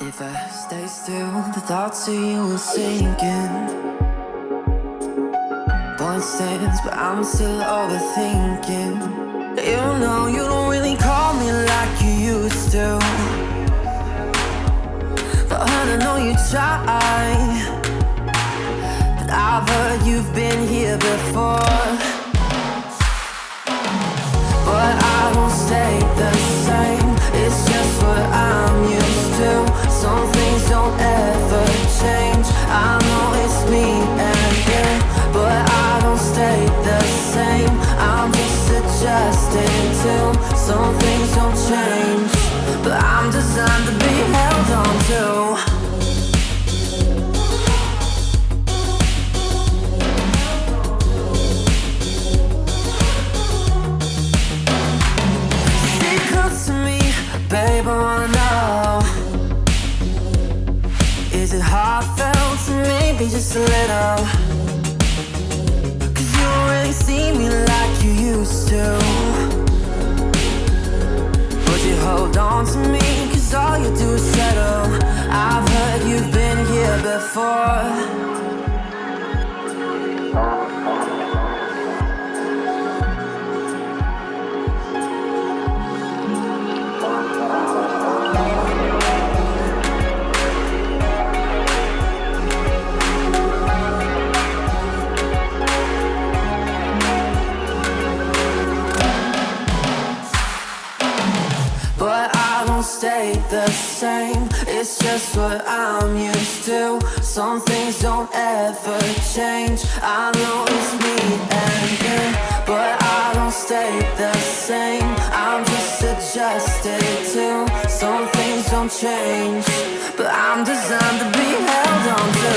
If I stay still, the thoughts of you are sinking. Point stands, but I'm still overthinking. You know you don't really call me like you used to, but I know you try. But I've heard you've been here before. But I won't stay the same. It's just what I'm used to. Some things don't ever change. I know it's me and you, but I don't stay the same. I'm just adjusting to. Some things don't change, but I'm designed to be held on to. Babe, I wanna know, is it heartfelt or maybe just a little? Cause you don't really see me like you used to, but you hold on to me cause all you do is settle. I've heard you've been here before. Stay the same, it's just what I'm used to. Some things don't ever change. I know it's me and you, but I don't stay the same. I'm just adjusted to. Some things don't change, but I'm designed to be held on to.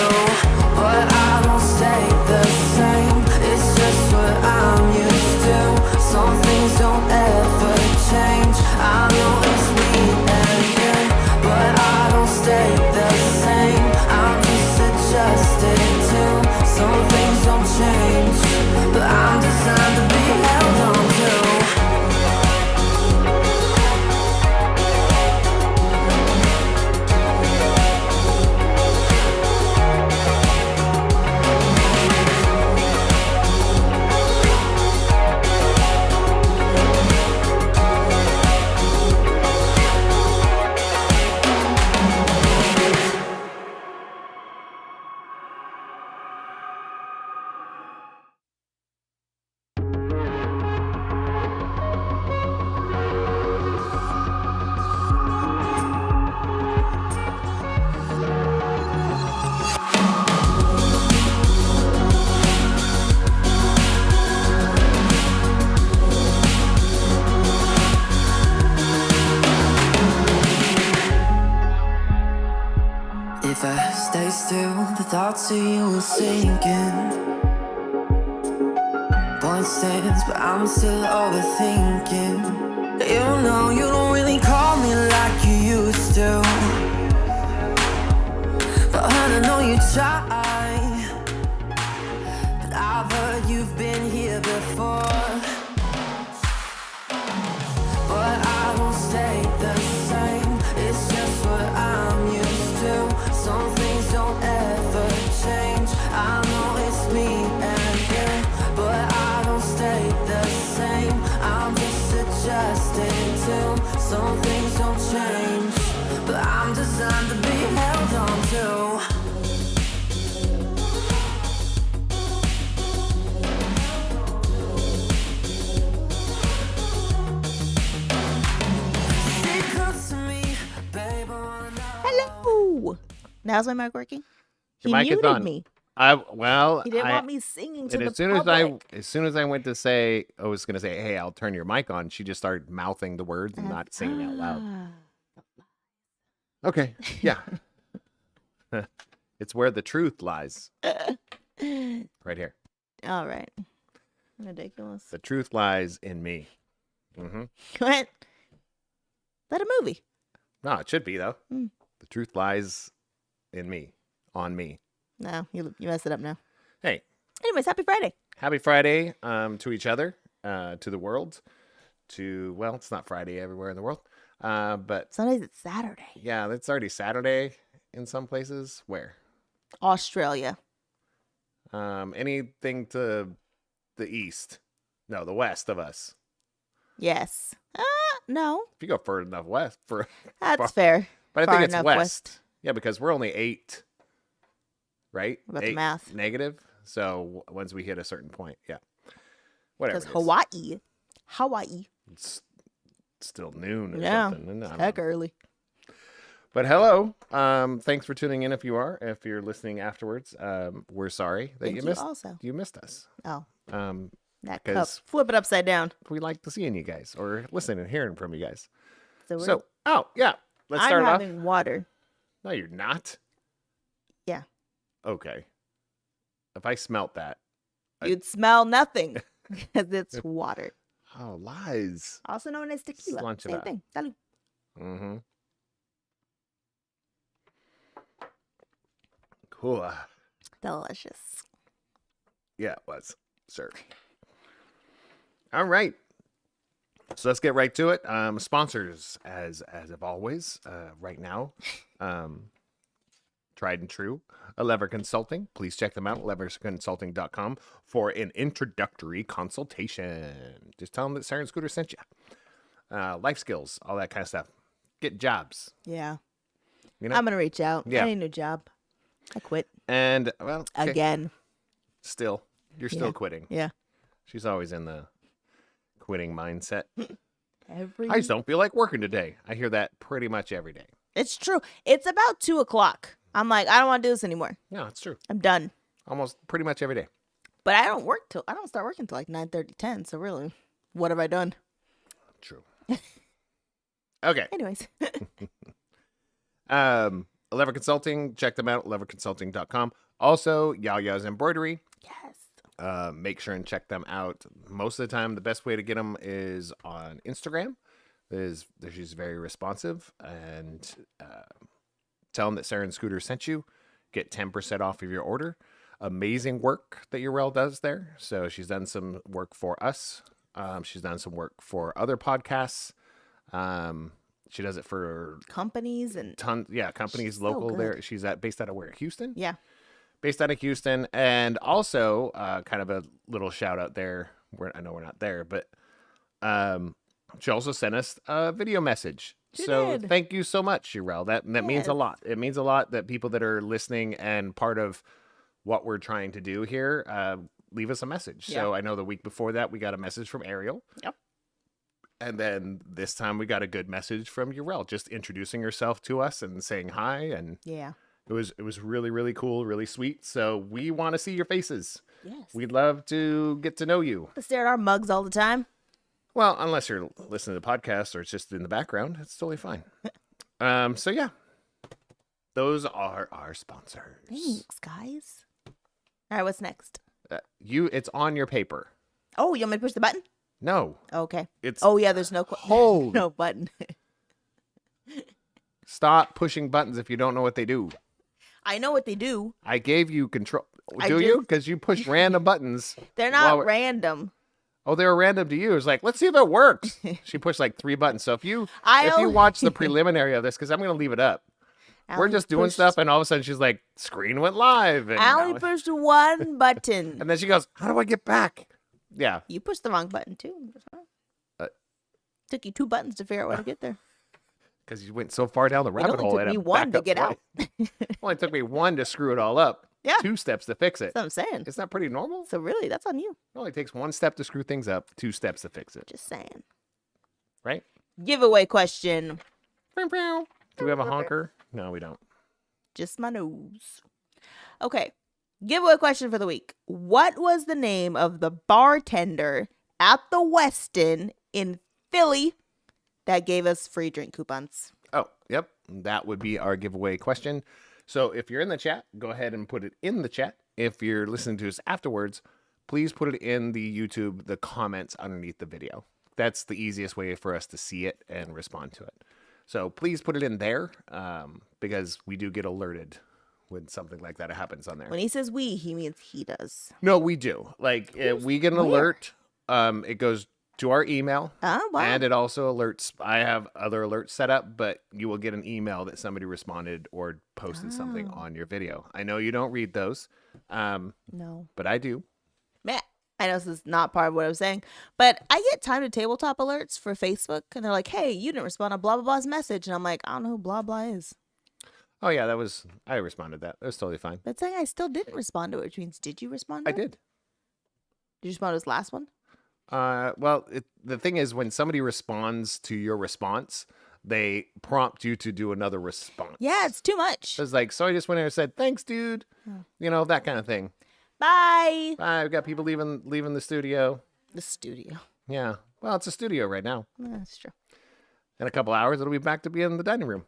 But I don't stay the same, it's just what I'm used to. Some things don't ever change. I know it's me and you, but I don't stay the same. I'm just adjusted to. Some things don't change, but I'm designed to be held on to. If I stay still, the thoughts of you are sinking. Point stands, but I'm still overthinking. You know you don't really call me like you used to, but I know you try. But I've heard you've been here before. But I won't stay the same. It's just what I'm used to. Some things don't ever change. I know it's me and you, but I don't stay the same. I'm just adjusting to. Some things don't change, but I'm designed to be held on to. Hello. Now's my mic working? Your He mic is muted on. me. He didn't Want me singing to and the as soon public. as I went to say, I was gonna say, hey, I'll turn your mic on. She just started mouthing the words and not singing out loud. Okay, yeah, it's where the truth lies. Right here. All right. Ridiculous. The truth lies in me. Mm-hmm. What? That a movie? No, it should be though. Mm. The truth lies in me, on me. No, you messed it up now. Hey, Anyways, happy Friday. happy Friday to each other, to the world, to, well, it's not Friday everywhere in the world. But Sometimes it's Saturday. yeah, it's already Saturday in some places. Where? Australia. Anything to the east? No, the west of us. Yes. No. If you go further enough west, That's fair. but I Far think it's enough west. Yeah, because we're only 8, right? What about the 8 math? negative. So once we hit a certain point, yeah, whatever. Because it is. Hawaii. It's still noon or Yeah. something. I don't Heck know. early. But hello, thanks for tuning in. If you're listening afterwards, we're sorry that Thank you also. you missed us. Oh, that cup. 'cause- Flip it upside down. We like to seeing you guys or listening and hearing from you guys. So, So, oh yeah, let's I'm start off. having water. No, you're not. Yeah. Okay. If I smelt that, You'd smell nothing because it's water. oh, lies. Also known as tequila. Lunch Same about. thing. Salud. Mm-hmm. Cool. Delicious. Yeah, it was. Sure. All right. So let's get right to it. Sponsors, as of always, right now, tried and true, Lever Consulting. Please check them out, leverconsulting.com, for an introductory consultation. Just tell them that Siren Scooter sent you. Life skills, all that kind of stuff. Get jobs. Yeah. You know? I'm going to reach out. Yeah. I need a new job. I quit. And, well, okay. Again. Still, you're still Yeah. quitting. Yeah. She's always in the quitting mindset. Every. I just don't feel like working today. I hear that pretty much every day. It's true. It's about 2:00. I'm like, I don't want to do this anymore. No, it's true. I'm done. Almost pretty much every day. But I don't start working till like 9:30, 10. So really, what have I done? True. Okay. Anyways. Lever Consulting, check them out, leverconsulting.com. Also, Yaya's Embroidery. Yes. Make sure and check them out. Most of the time, the best way to get them is on Instagram. She's very responsive. And tell them that Sarah and Scooter sent you. Get 10% off of your order. Amazing work that Urel does there. So she's done some work for us. She's done some work for other podcasts. She does it for Companies and companies She's local so good. there. She's based out of where? Houston? yeah. Based out of Houston. And also kind of a little shout out there. I know we're not there, but she also sent us a video message. She So did. thank you so much, Urel. That means a Yes. lot. It means a lot that people that are listening and part of what we're trying to do here leave us a message. So I know the week before that we got a message from Ariel. Yep. And then this time we got a good message from Urel, just introducing herself to us and saying hi. And Yeah. it was really, really cool, really sweet. So we want to see your faces. Yes. We'd love to get to know you. To stare at our mugs all the time. Well, unless you're listening to the podcast or it's just in the background, it's totally fine. So yeah, those are our sponsors. Thanks, guys. All right, what's next? It's on your paper. Oh, you want me to push the button? No, Okay. it's Oh, yeah, there's no hold. no button. Stop pushing buttons if you don't know what they do. I know what they do. I gave you control. I Do did. you? Because you push random buttons. They're While not we're- random. Oh, they were random to you. It's like, let's see if it works. She pushed like 3 buttons. So if you I'll- watch the preliminary of this, because I'm going to leave it up. I We're only just doing pushed- stuff, and all of a sudden she's like, screen went live. And, I only now- pushed one button. and then she goes, how do I get back? Yeah. You pushed the wrong button, too. Uh, Took you 2 buttons to figure out where to get there. Because you went so far down the rabbit only hole. took and me it one to back get up out. twice. Only took me 1 to screw it all up. Yeah. 2 steps to fix it. That's what I'm saying. Isn't that pretty normal? So really, that's on you. It only takes 1 step to screw things up, 2 steps to fix it. Just saying. Right? Giveaway question. Do we have a honker? No, we don't. Just my nose. Okay. Giveaway question for the week. What was the name of the bartender at the Westin in Philly that gave us free drink coupons? Oh, yep. That would be our giveaway question. So if you're in the chat, go ahead and put it in the chat. If you're listening to us afterwards, please put it in the YouTube, the comments underneath the video. That's the easiest way for us to see it and respond to it. So please put it in there because we do get alerted when something like that happens on there. When he says we, he means he does. No, we do. Like we get an Where? alert. It goes to our email. Oh, wow. And it also alerts. I have other alerts set up, but you will get an email that somebody responded or posted something on your video. I know you don't read those, No. but I do. Man, I know this is not part of what I was saying, but I get time to tabletop alerts for Facebook, and they're like, hey, you didn't respond to blah, blah, blah's message. And I'm like, I don't know who blah, blah is. Oh, yeah, I responded to that. It was totally fine. But saying I still didn't respond to it, which means, did you respond to I it? did. Did you respond to his last one? Well, the thing is, when somebody responds to your response, they prompt you to do another response. Yeah, it's too much. It's like, so I just went in and said, thanks, dude. You know, that kind of thing. Bye. Bye. We've got people leaving the studio. The studio. Yeah. Well, it's a studio right now. That's true. In a couple hours, it'll be back to being in the dining room.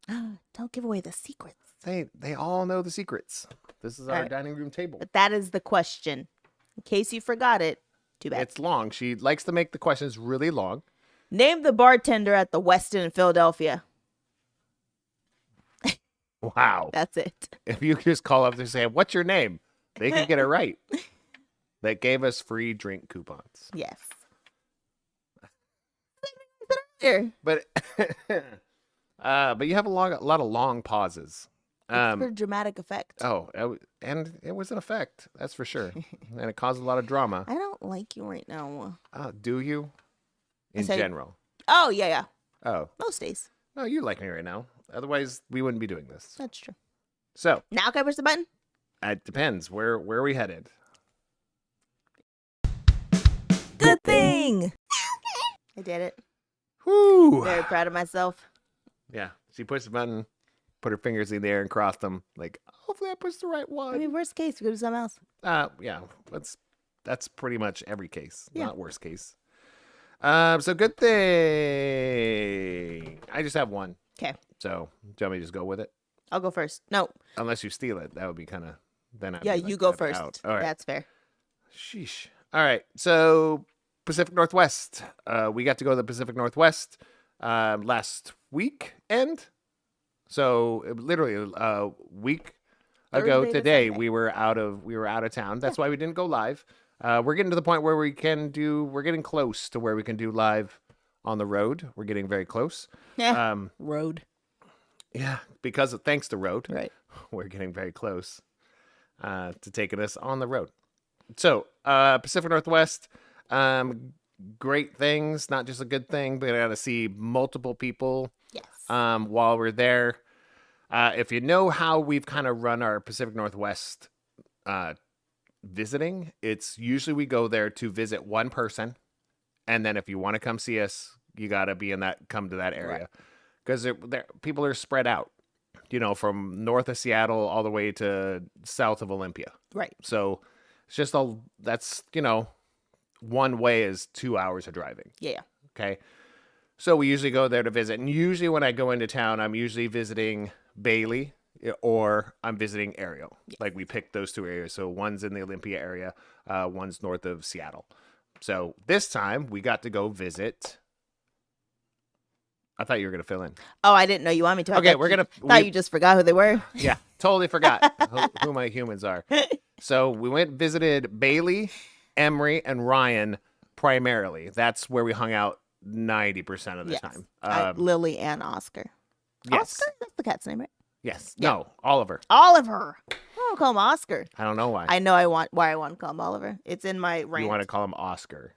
Don't give away the secrets. They all know the secrets. This is our dining room table. But that is the question. In case you forgot it, too bad. It's long. She likes to make the questions really long. Name the bartender at the Westin in Philadelphia. Wow. That's it. If you just call up and say, what's your name? They can get it right. That gave us free drink coupons. Yes. Here. But you have a lot of long pauses. For dramatic effect. And it was an effect, that's for sure. And it caused a lot of drama. I don't like you right now. Do you? In general. Oh, yeah. Oh. Most days. No, you like me right now. Otherwise, we wouldn't be doing this. That's true. So. Now can I push the button? It depends. Where are we headed? Good thing. I did it. Whoo. Very proud of myself. Yeah. She pushed the button, put her fingers in the air and crossed them. Like, hopefully I pushed the right one. I mean, worst case, we go to something else. Yeah. That's pretty much every case. Yeah. Not worst case. So good thing. I just have one. Okay. So do you want me to just go with it? I'll go first. No. Unless you steal it. That would be kind of... Yeah, you go first. Out. All right. That's fair. Sheesh. All right. So Pacific Northwest. We got to go to the Pacific Northwest last weekend. So literally a week ago Thursday to today, Sunday. we were out of town. That's why we didn't go live. We're getting to the point where we're getting close to where we can do live on the road. We're getting very close. Yeah. Road. Yeah, thanks to road. Right. We're getting very close to taking us on the road. So, Pacific Northwest, great things, not just a good thing, but I got to see multiple people. Yes. While we're there. If you know how we've kind of run our Pacific Northwest visiting, it's usually we go there to visit one person, and then if you want to come see us, you got to come to that area. Because people are spread out, from north of Seattle all the way to south of Olympia. Right. So it's just one way is 2 hours of driving. Yeah. Okay. So we usually go there to visit. And usually when I go into town, I'm usually visiting Bailey or I'm visiting Ariel. Yes. Like we picked those two areas. So one's in the Olympia area, one's north of Seattle. So this time we got to go visit. I thought you were going to fill in. Oh, I didn't know you wanted me to. Okay, Thought you just forgot who they were. Yeah, totally forgot who my humans are. So we visited Bailey, Emery, and Ryan primarily. That's where we hung out 90% of the time. Lily and Oscar. Yes. Oscar? That's the cat's name, right? Yes. Yeah. No, Oliver. Oliver. I don't call him Oscar. I don't know why. I know why I want to call him Oliver. It's in my rant. You want to call him Oscar.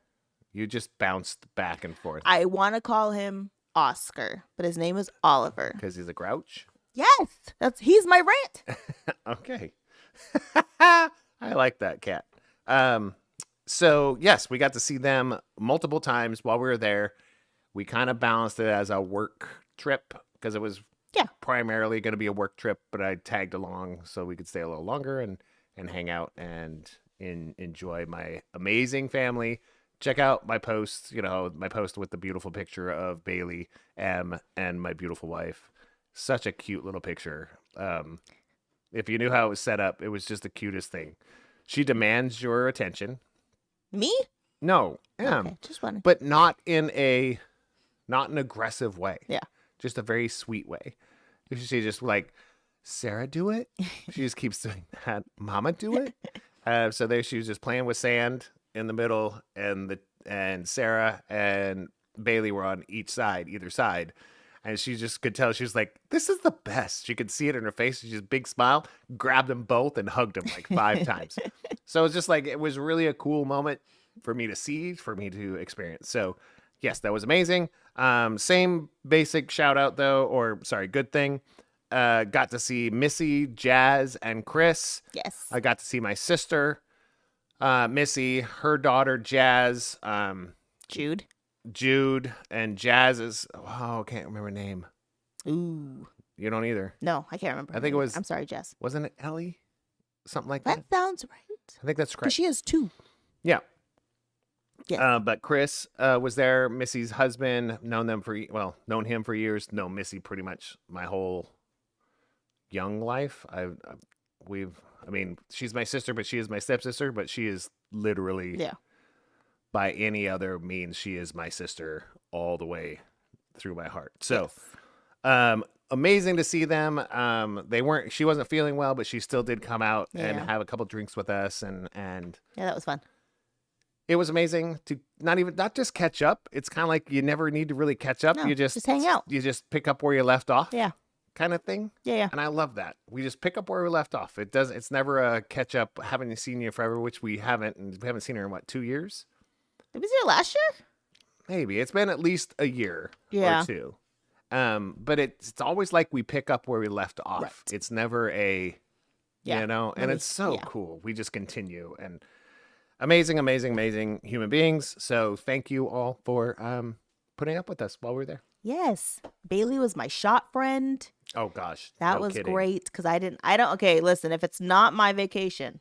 You just bounced back and forth. I want to call him Oscar, but his name is Oliver. Because he's a grouch? Yes. He's my rant. Okay. I like that cat. So, yes, we got to see them multiple times while we were there. We kind of balanced it as a work trip because it was primarily going to be a work trip, but I tagged along so we could stay a little longer and hang out and enjoy my amazing family. Check out my post, my post with the beautiful picture of Bailey, M, and my beautiful wife. Such a cute little picture. If you knew how it was set up, it was just the cutest thing. She demands your attention. Me? No, M. Okay, just wondering. But not in an aggressive way. Yeah. Just a very sweet way. She just like, Sarah, do it. She just keeps doing that. Mama, do it. So there she was just playing with sand in the middle, and and Sarah and Bailey were on either side. And she just could tell, she was like, this is the best. She could see it in her face. She just big smile, grabbed them both and hugged them like 5 times. So it's just like, it was really a cool moment for me to see, for me to experience. So yes, that was amazing. Same basic shout out though, or sorry, good thing. Got to see Missy, Jazz, and Chris. Yes. I got to see my sister, Missy, her daughter, Jazz, Jude, and Jazz is, I can't remember her name. Ooh. You don't either. No, I can't remember. I think it was. I'm sorry, Jess. Wasn't it Ellie? Something like that. That sounds right. I think that's correct. Because she has 2. Yeah. Yeah. But Chris was there, Missy's husband, known him for years, known Missy pretty much my whole young life. She's my sister, but she is my stepsister, but she is literally, by any other means, she is my sister all the way through my heart. So, amazing to see them. She wasn't feeling well, but she still did come out and have a couple drinks with us, and yeah, that was fun. It was amazing to not just catch up. It's kind of like you never need to really catch up. No, You just hang out. You just pick up where you left off. Yeah. Kind of thing. Yeah. And I love that. We just pick up where we left off. It's never a catch up. Haven't seen you forever, which we haven't. And we haven't seen her in 2 years? It was here last year? Maybe. It's been at least a year or 2. But it's always like we pick up where we left off. Right. It's never and it's so yeah. cool. We just continue, and amazing human beings. So thank you all for putting up with us while we were there. Yes. Bailey was my shot friend. Oh gosh. That no was kidding. great because okay, listen, if it's not my vacation,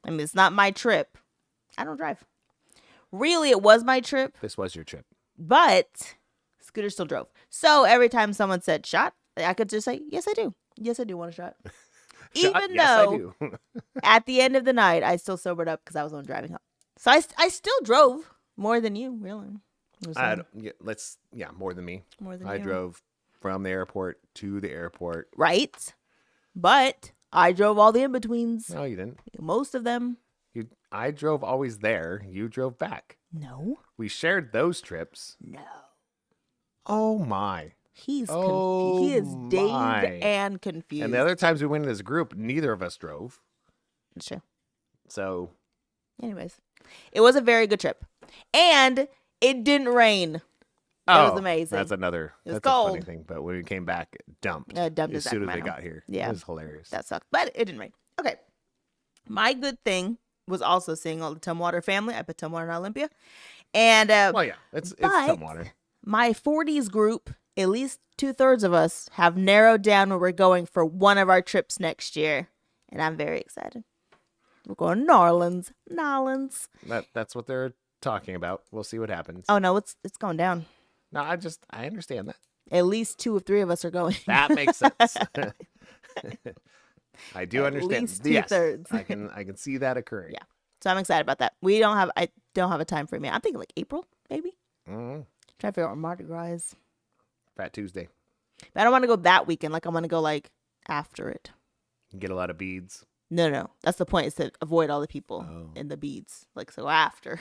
it's not my trip, I don't drive. Really, it was my trip, This was your trip. but Scooter still drove. So every time someone said shot, I could just say, yes, I do. Yes, I do want a shot. Even Yes, I though do. at the end of the night, I still sobered up because I was the one driving home. So I still drove more than you, really. More than me. More than I you. drove from the airport to the airport. Right. But I drove all the in-betweens. No, you didn't. Most of them. I drove always there. You drove back. No. We shared those trips. No. Oh my. He is my. dazed and confused. And the other times we went as a group, neither of us drove. It's true. So. Anyways, it was a very good trip. And it didn't rain. It was amazing. That's was a cold. funny thing. But when we came back, it dumped. Dumped as at soon as they Sacramento. got here. Yeah. It was hilarious. That sucked. But it didn't rain. Okay. My good thing was also seeing all the Tumwater family. I put Tumwater in Olympia. And it's but Tumwater. My 40s group, at least 2/3 of us, have narrowed down where we're going for one of our trips next year. And I'm very excited. We're going to Narlands. That's what they're talking about. We'll see what happens. Oh, no, it's going down. No, I understand that. At least 2 of 3 of us are going. That makes sense. I do understand. At least Yes, 2/3. I can see that occurring. Yeah. So I'm excited about that. I don't have a time frame yet. I'm thinking like April, maybe. Mm-hmm. Trying to figure out where Mardi Gras is. Fat Tuesday. But I don't want to go that weekend. Like I want to go like after it. Get a lot of beads. No. That's the point, is to avoid all the people Oh. and the beads. Like so after.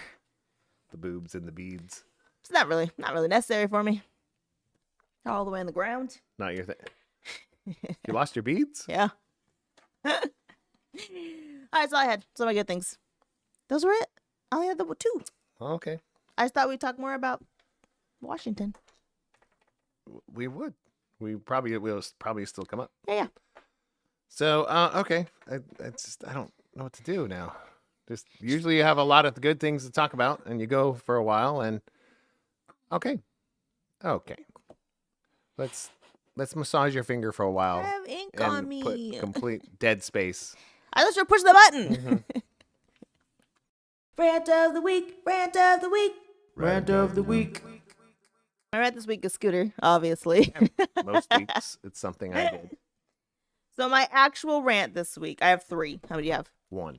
The boobs and the beads. It's not really necessary for me. All the way on the ground. Not your thing. You lost your beads? Yeah. All right, that's all I had. Some of my good things. Those were it. I only had the 2. Oh, okay. I just thought we'd talk more about Washington. We would. Will probably still come up. Yeah. So, okay. I don't know what to do now. Just usually you have a lot of good things to talk about, and you go for a while, and okay. Let's massage your finger for a while. I have ink and on me. put complete dead space. I thought you were pushing the button. Mm-hmm. Rant of the week. Rant of the week. My rant this week is Scooter, obviously. Most weeks, it's something I did. So my actual rant this week, I have 3. How many do you have? 1.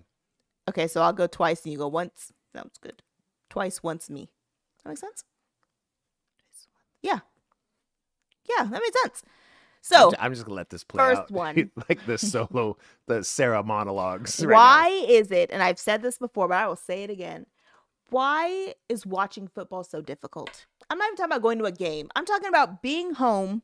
Okay, so I'll go twice and you go once. Sounds good. Twice, once me. That makes sense? Yeah. Yeah, that makes sense. So, I'm just gonna let this play first out. one. Like the Sarah monologues. why is it, and I've said this before, but I will say it again, why is watching football so difficult? I'm not even talking about going to a game. I'm talking about being home,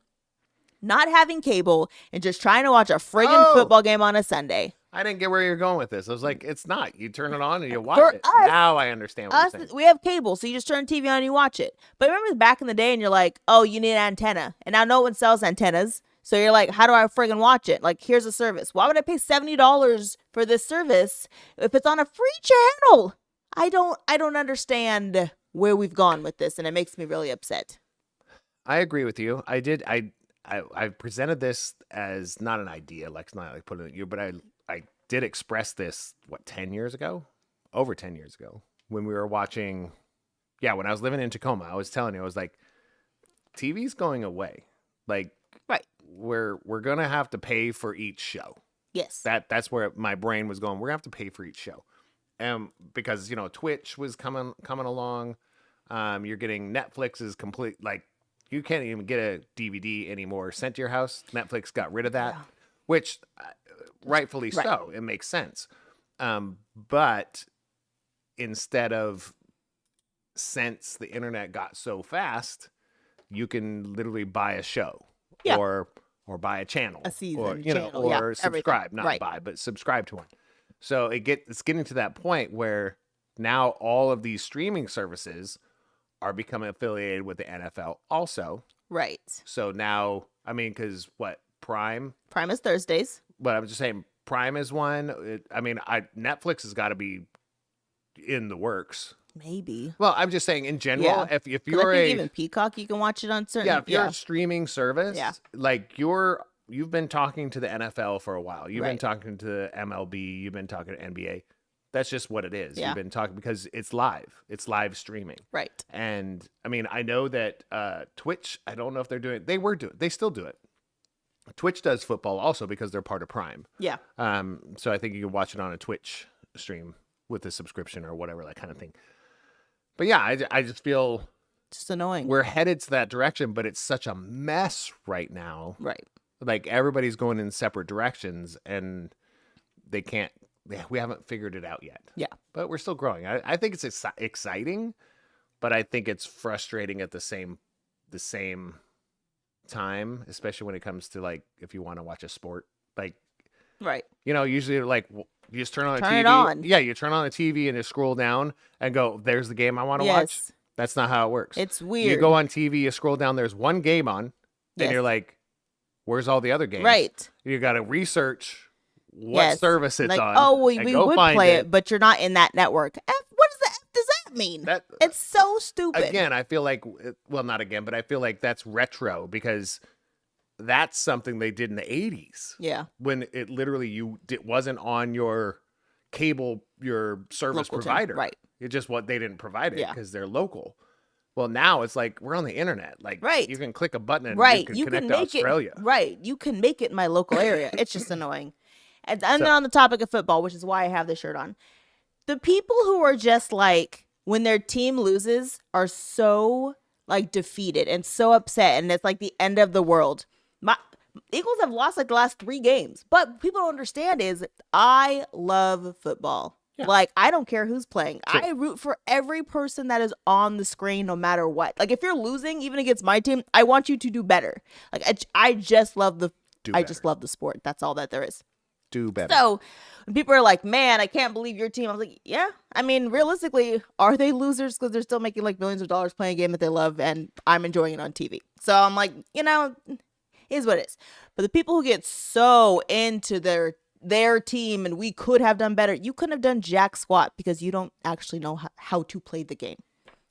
not having cable, and just trying to watch a friggin' football game on a Sunday. I didn't get where you're going with this. I was like, it's not. You turn it on and you watch For it. us- Now I understand what you're saying. We have cable, so you just turn TV on and you watch it. But remember back in the day and you're like, oh, you need an antenna. And now no one sells antennas. So you're like, how do I friggin' watch it? Like, here's a service. Why would I pay $70 for this service if it's on a free channel? I don't understand where we've gone with this, and it makes me really upset. I agree with you. I presented this as not an idea, like it's not like putting it at you, but I did express this, 10 years ago? Over 10 years ago. When we were watching, when I was living in Tacoma, I was telling you, I was like, TV's going away. Like, right. We're gonna have to pay for each show. Yes. That's where my brain was going. We're gonna have to pay for each show. Because Twitch was coming along. You're getting Netflix is complete, like you can't even get a DVD anymore sent to your house. Netflix got rid of that, which rightfully so. It makes sense. But instead of, since the internet got so fast, you can literally buy a show or buy a channel, a season, or channel, or subscribe, everything. not buy, but subscribe to one. So it's getting to that point where now all of these streaming services are becoming affiliated with the NFL also. Right. So now, because Prime? Prime is Thursdays. But I'm just saying, Prime is one. Netflix has got to be in the works. Maybe. Well, I'm just saying in general, if you're even Peacock, you can watch it on certain. If you're a streaming service, like you've been talking to the NFL for a while. You've been talking to MLB. You've been talking to NBA. That's just what it is. You've been talking because it's live. It's live streaming. Right. And I know that Twitch, I don't know if they're doing, they still do it. Twitch does football also because they're part of Prime. Yeah. So I think you can watch it on a Twitch stream with a subscription or whatever, that kind of thing. But I just feel just annoying. We're headed to that direction, but it's such a mess right now. Right. Like everybody's going in separate directions and we haven't figured it out yet. Yeah. But we're still growing. I think it's exciting, but I think it's frustrating at the same time, especially when it comes to like, if you want to watch a sport, like, right. Usually like you just turn on the TV. It on. Yeah. You turn on the TV and you scroll down and go, there's the game I want to watch. That's not how it works. It's weird. You go on TV, you scroll down, there's one game on, and you're like, where's all the other games? Right. You got to research what service it's on. Oh, we would play it, but you're not in that network. What does that mean? It's so stupid. Again, I feel like, well, not again, but I feel like that's retro because that's something they did in the 80s. Yeah. When it literally, it wasn't on your cable, your service provider. Right. It just they didn't provide it because they're local. Well, now it's like we're on the internet. Like, you can click a button and you can connect to Australia. You can make it in my local area. It's just annoying. And then on the topic of football, which is why I have this shirt on, the people who are just like, when their team loses, are so like defeated and so upset, and it's like the end of the world. My Eagles have lost like the last 3 games, but people don't understand is I love football. Yeah. Like, I don't care who's playing. Sure. I root for every person that is on the screen, no matter what. Like, if you're losing, even against my team, I want you to do better. Like, I just love just love the sport. That's all that there is. Do better. So when people are like, man, I can't believe your team. I was like, yeah. I mean, realistically, are they losers because they're still making like millions of dollars playing a game that they love and I'm enjoying it on TV? So I'm like, is what it is. But the people who get so into their team and we could have done better, you couldn't have done jack squat because you don't actually know how to play the game.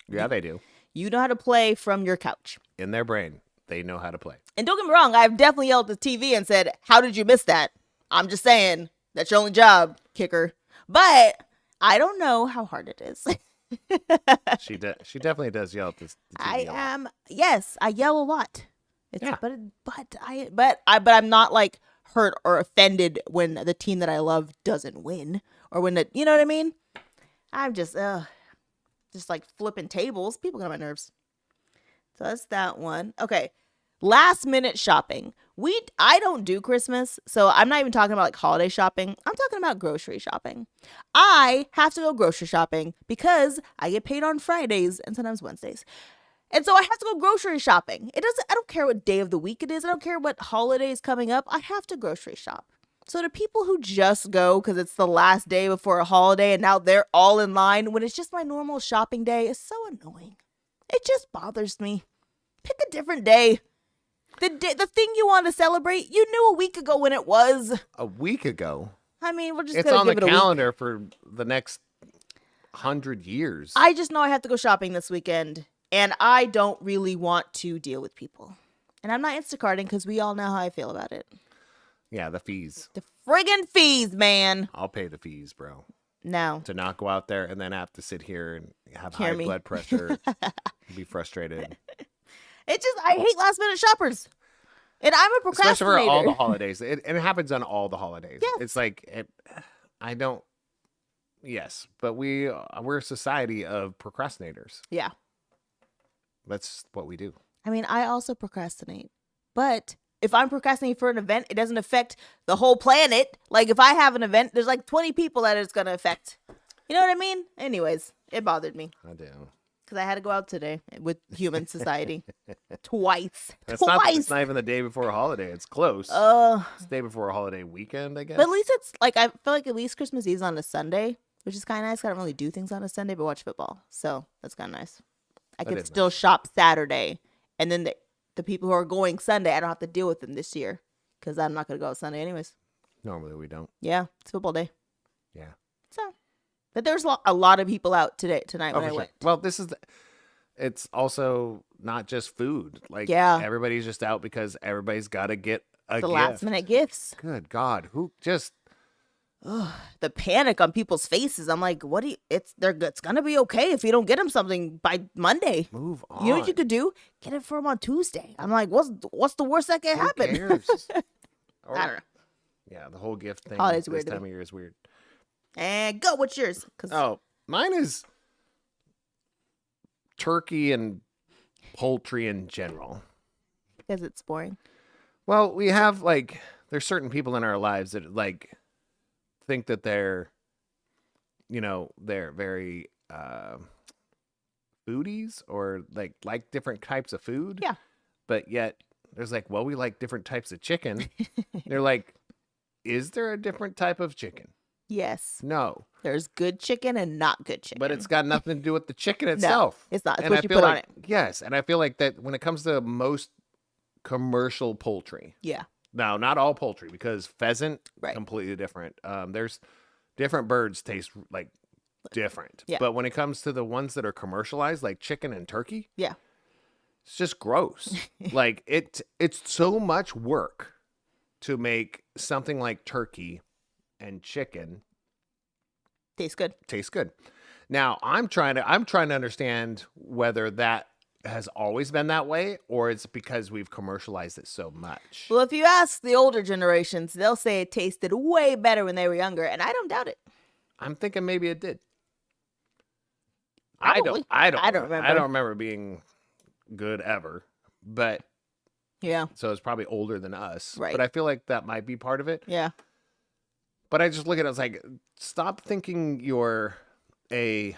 Yeah, they do. You know how to play from your couch. In their brain, they know how to play. And don't get me wrong, I've definitely yelled at the TV and said, how did you miss that? I'm just saying, that's your only job, kicker. But I don't know how hard it is. She definitely does yell at the TV. Yes, I yell a lot. But I'm not like hurt or offended when the team that I love doesn't win or when you know what I mean? I'm just like flipping tables. People get on my nerves. So that's that one. Okay. Last minute shopping. I don't do Christmas, so I'm not even talking about like holiday shopping. I'm talking about grocery shopping. I have to go grocery shopping because I get paid on Fridays and sometimes Wednesdays. And so I have to go grocery shopping. I don't care what day of the week it is. I don't care what holiday is coming up. I have to grocery shop. So the people who just go because it's the last day before a holiday and now they're all in line when it's just my normal shopping day is so annoying. It just bothers me. Pick a different day. The thing you want to celebrate, you knew a week ago when it was. A week ago? I mean, we're just It's going on to the give it a week. calendar for the next 100 years. I just know I have to go shopping this weekend, and I don't really want to deal with people. And I'm not Instacarting because we all know how I feel about it. Yeah, the fees. The friggin' fees, man. I'll pay the fees, bro. No. To not go out there and then have to sit here and have Hear high me. blood pressure, be frustrated. I hate last minute shoppers. And I'm a procrastinator. Especially for all the holidays. And it happens on all the holidays. Yes. It's like, yes, but we're a society of procrastinators. Yeah. That's what we do. I mean, I also procrastinate. But if I'm procrastinating for an event, it doesn't affect the whole planet. Like, if I have an event, there's like 20 people that it's going to affect. You know what I mean? Anyways, it bothered me. I do. Because I had to go out today with human society. Twice. It's Twice. not even the day before a holiday. It's close. It's the day before a holiday weekend, I guess. But at least it's like, I feel like at least Christmas Eve's on a Sunday, which is kind of nice. I don't really do things on a Sunday, but watch football. So that's kind of nice. I That could is still nice. shop Saturday. And then the people who are going Sunday, I don't have to deal with them this year. Because I'm not going to go out Sunday anyways. Normally we don't. Yeah, it's football day. Yeah. So, but there's a lot of people out tonight when for I sure. went. Well, it's also not just food. Like, Yeah. everybody's just out because everybody's got to get a The gift. last minute gifts. Good God. Who just... The panic on people's faces. I'm like, it's going to be okay if you don't get them something by Monday. Move on. You know what you could do? Get it for them on Tuesday. I'm like, what's the worst that can Who happen? cares? I don't know. Yeah, the whole gift thing Holiday's this weird to time me. of year is weird. And go. What's yours? 'Cause Oh, mine is turkey and poultry in general. because it's boring. Well, we have there's certain people in our lives that think that they're very foodies or like different types of food. Yeah. But yet there's we like different types of chicken. They're like, is there a different type of chicken? Yes. No. There's good chicken and not good chicken. But it's got nothing to do with the chicken itself. it's not. It's And what I you feel put like, on it. yes, and I feel like that when it comes to most commercial poultry. Yeah. Now, not all poultry, because pheasant, Right. completely different. There's different birds taste different. Yeah. But when it comes to the ones that are commercialized, like chicken and turkey, Yeah. it's just gross. It's so much work to make something like turkey and chicken Tastes good. taste good. Now, I'm trying to understand whether that has always been that way or it's because we've commercialized it so much. Well, if you ask the older generations, they'll say it tasted way better when they were younger, and I don't doubt it. I'm thinking maybe it did. Probably. I don't remember. I don't remember being good ever. But Yeah. so it's probably older than us. Right. But I feel like that might be part of it. Yeah. But I just look at it as stop thinking you're I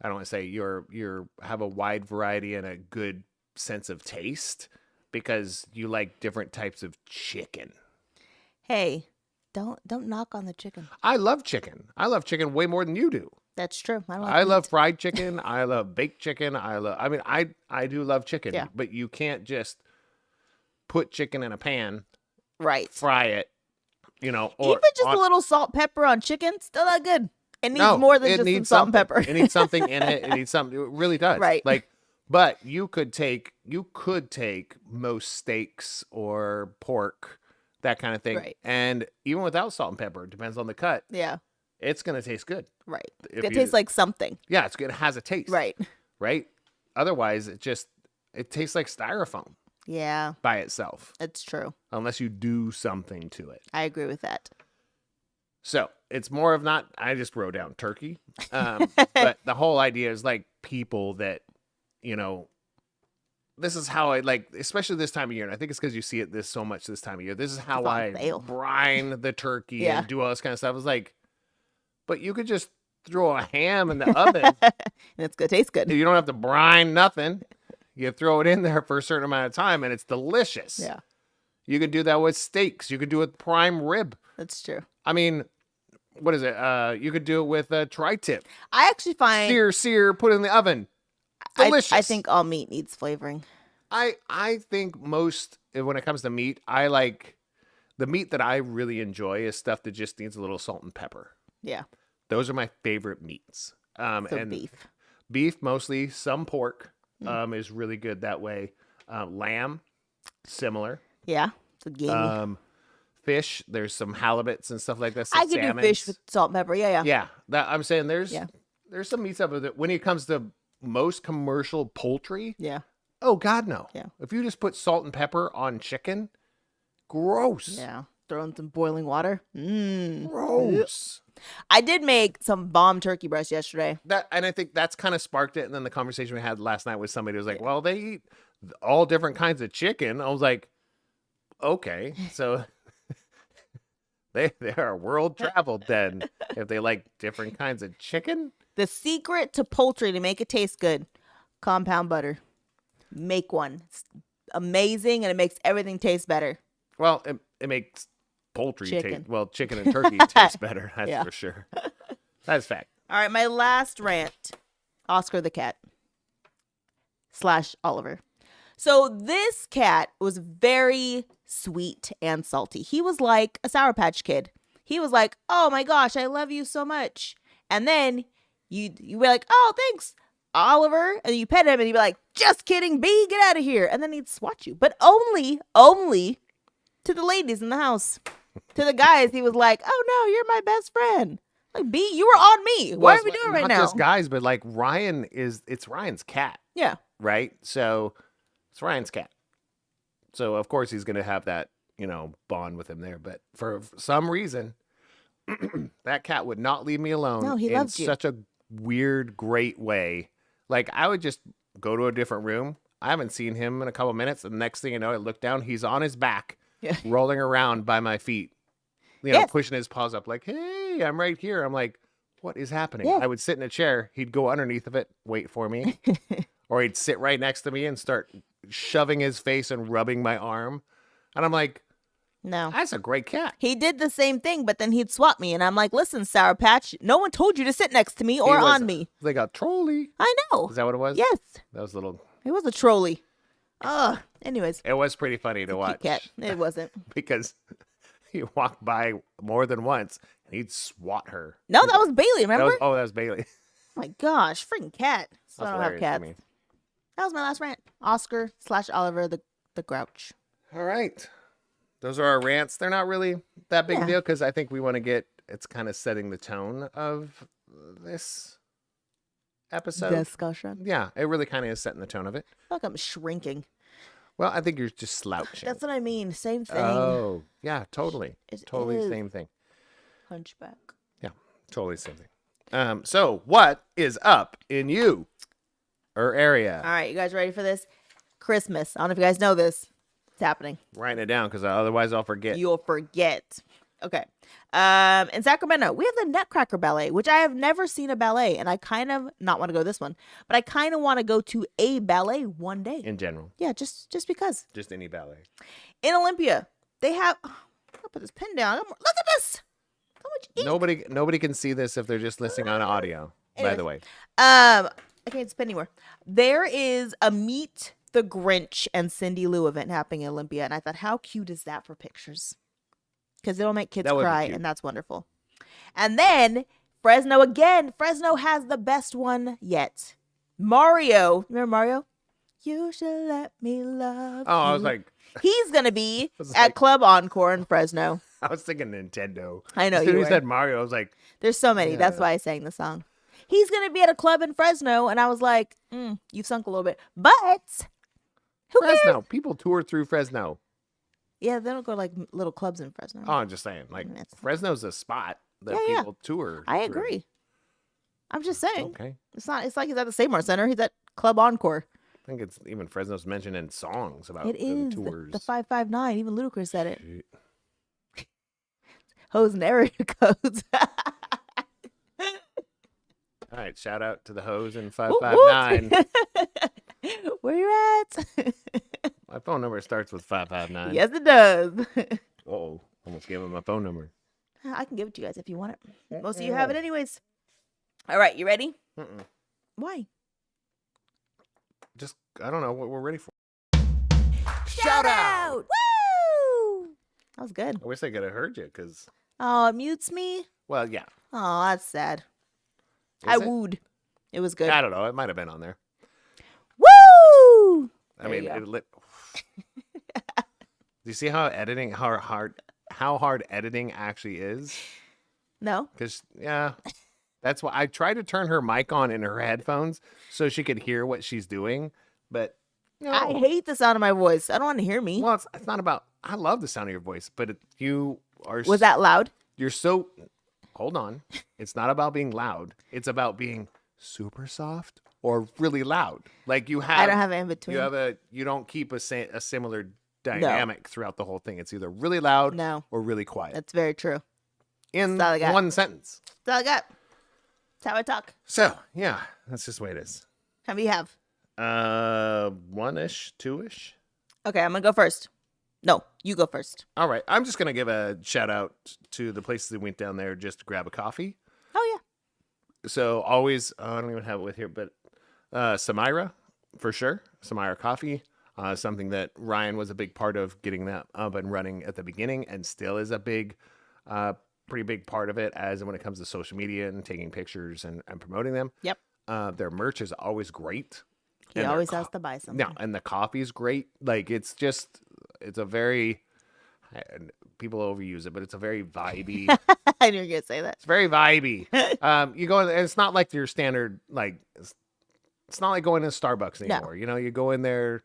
don't want to say you're have a wide variety and a good sense of taste because you like different types of chicken. Hey, don't knock on the chicken. I love chicken. I love chicken way more than you do. That's true. I love fried chicken. I love baked chicken. I do love chicken, Yeah. but you can't just put chicken in a pan, right. fry it, or Even just a little salt, pepper on chicken, still not good. It needs No, more than it just some needs salt and something. pepper. It needs something in it. It needs something. It really does. Right. But you could take most steaks or pork, that kind of thing, Right. and even without salt and pepper, it depends on the cut. Yeah. It's gonna taste good. Right. If It you- tastes like something. Yeah, it has a taste. Right. Right. Otherwise, it tastes like styrofoam Yeah, by itself, it's true. unless you do something to it. I agree with that. So it's more of not. I just wrote down turkey, but the whole idea is people that this is how I like, especially this time of year. And I think it's because you see it this so much this time of year. This is how It's on I sale. brine the turkey Yeah. and do all this kind of stuff. It's like, but you could just throw a ham in the oven. And it's gonna taste good. You don't have to brine nothing. You throw it in there for a certain amount of time and it's delicious. Yeah, You could do that with steaks. You could do it with prime rib. that's true. I mean, what is it? You could do it with a tri-tip. I actually find Sear, put it in the oven. Delicious. I think all meat needs flavoring. I think most, when it comes to meat, I like the meat that I really enjoy is stuff that just needs a little salt and pepper. Yeah, Those are my favorite meats. so And beef. beef mostly, some pork is really good that way. Lamb, similar. Yeah, it's a gamey. Fish, there's some halibuts and stuff like that. I could do fish with salt and pepper. Yeah. Yeah, that I'm saying there's Yeah. some meats up with it. When it comes to most commercial poultry, Yeah. oh God, no. Yeah. If you just put salt and pepper on chicken, gross. Yeah. Throw in some boiling water. Gross. I did make some bomb turkey breast yesterday. That, and I think that's kind of sparked it. And then the conversation we had last night with somebody was like, well, they eat all different kinds of chicken. I was like, okay, so they are world traveled then if they like different kinds of chicken. The secret to poultry to make it taste good: compound butter. Make one. It's amazing, and it makes everything taste better. Well, it makes poultry Chicken. taste, well, chicken and turkey taste better. That's Yeah. for sure. That's fact. All right, my last rant: Oscar the cat / Oliver. So this cat was very sweet and salty. He was like a Sour Patch Kid. He was like, "Oh my gosh, I love you so much," and then you be like, "Oh, thanks, Oliver," and you pet him, and he'd be like, "Just kidding, B, get out of here," and then he'd swat you, but only to the ladies in the house. To the guys, he was like, "Oh no, you're my best friend." Like, B, you were on me. What are we doing right now? Not just guys, but like it's Ryan's cat, Yeah. right? So it's Ryan's cat. So of course he's gonna have that, bond with him there. But for some reason, that cat would not leave me alone. No, he in loves you. such a weird, great way. Like I would just go to a different room. I haven't seen him in a couple minutes. And the next thing you know, I look down, he's on his back, Yeah. rolling around by my feet. Yes. Pushing his paws up like, hey, I'm right here. I'm like, what is happening? Yes. I would sit in a chair. He'd go underneath of it, wait for me. Or he'd sit right next to me and start shoving his face and rubbing my arm. And I'm like, No. that's a great cat. He did the same thing, but then he'd swat me. And I'm like, listen, Sour Patch, no one told you to sit next to me or He was on me. Like a trolley. I know. Is that what it was? Yes. That was a little, It was a trolley. Ugh. Anyways, it was pretty funny to watch. cute cat. It wasn't. Because he walked by more than once and he'd swat her. No, that was Bailey, remember? That was Bailey. Oh my gosh, freaking cat. So That's I don't have hilarious to cats. me. That was my last rant. Oscar / Oliver the Grouch. All right. Those are our rants. They're not really that big a Yeah. deal because I think we want to it's kind of setting the tone of this episode. Discussion. Yeah, it really kind of is setting the tone of it. I feel like I'm shrinking. Well, I think you're just slouching. That's what I mean. Same thing. Oh, yeah, totally. It Totally is. same thing. Hunchback. Yeah, totally same thing. So what is up in you or area? All right, you guys ready for this? Christmas. I don't know if you guys know this. It's happening. Writing it down because otherwise I'll forget. You'll forget. Okay. In Sacramento, we have the Nutcracker Ballet, which I have never seen a ballet, and I kind of not want to go to this one, but I kind of want to go to a ballet one day. In general, Yeah, just because. just any ballet. In Olympia, they have. Oh, I'll put this pen down. Look at this. So much ink. Nobody can see this if they're just listening on audio. By the way, I can't spend anymore. There is a Meet the Grinch and Cindy Lou event happening in Olympia, and I thought, how cute is that for pictures? Because it'll make kids That would be cry, cute. and that's wonderful. And then Fresno again. Fresno has the best one yet. Mario. Remember Mario? You should let me love oh, I you. was like, He's going to be was at like- Club Encore in Fresno. I was thinking Nintendo. I know As you soon as were. you said Mario, I was like, There's so many. That's Yeah. why I sang the song. He's going to be at a club in Fresno. And I was like, you've sunk a little bit. But who cares? Fresno. People tour through Fresno. Yeah, they don't go to like little clubs in Fresno. Oh, I'm just saying, like That's- Fresno's a spot that Yeah, people tour. I through. agree. I'm just saying. Okay. It's like he's at the Seymour Center. He's at Club Encore. I think it's even Fresno's mentioned in songs about It the is tours. the 559. Even Ludacris said it. Hoes and area codes. All right, shout out to the hoes in Woot 559. woot. Where you at? My phone number starts with 559. Yes, it does. Oh, almost gave him my phone number. I can give it to you guys if you want it. Most of you have it anyways. All right, you ready? Mm-mm. Why? Just, I don't know what we're ready for. Shout out! Woo! That was good. I wish I could have heard you because, Oh, it mutes me. well, yeah. Oh, that's sad. Is I it? wooed. It was good. I don't know. It might have been on there. Woo! I There mean, you go. it lit. Do you see how hard editing actually is? No. Because that's why I tried to turn her mic on in her headphones so she could hear what she's doing, but no. I hate the sound of my voice. I don't want to hear me. Well, it's not about. I love the sound of your voice, but you are. Was that loud? You're so. Hold on. It's not about being loud. It's about being super soft or really loud. Like you have. I don't have it in between. You don't keep a similar dynamic throughout the whole thing. It's either really loud No. or really quiet That's very true. in all I got. one sentence. That's all I got. That's how I talk. So yeah, that's just the way it is. How many you have? 1-ish, 2-ish. Okay, I'm going to go first. No, you go first. All right, I'm just gonna give a shout out to the places that went down there just to grab a coffee. Oh, yeah. So always, I don't even have it with here, but Samira for sure. Samira Coffee, something that Ryan was a big part of getting that up and running at the beginning, and still is a pretty big part of it as when it comes to social media and taking pictures and promoting them. Yep. Their merch is always great. He And their always has to buy something. No, and the coffee's great. Like it's a very people overuse it, but it's a very vibey. I knew you were going to say that. It's very vibey. You go in, and it's not like your standard like. It's not like going to Starbucks No. anymore. You know, you go in there.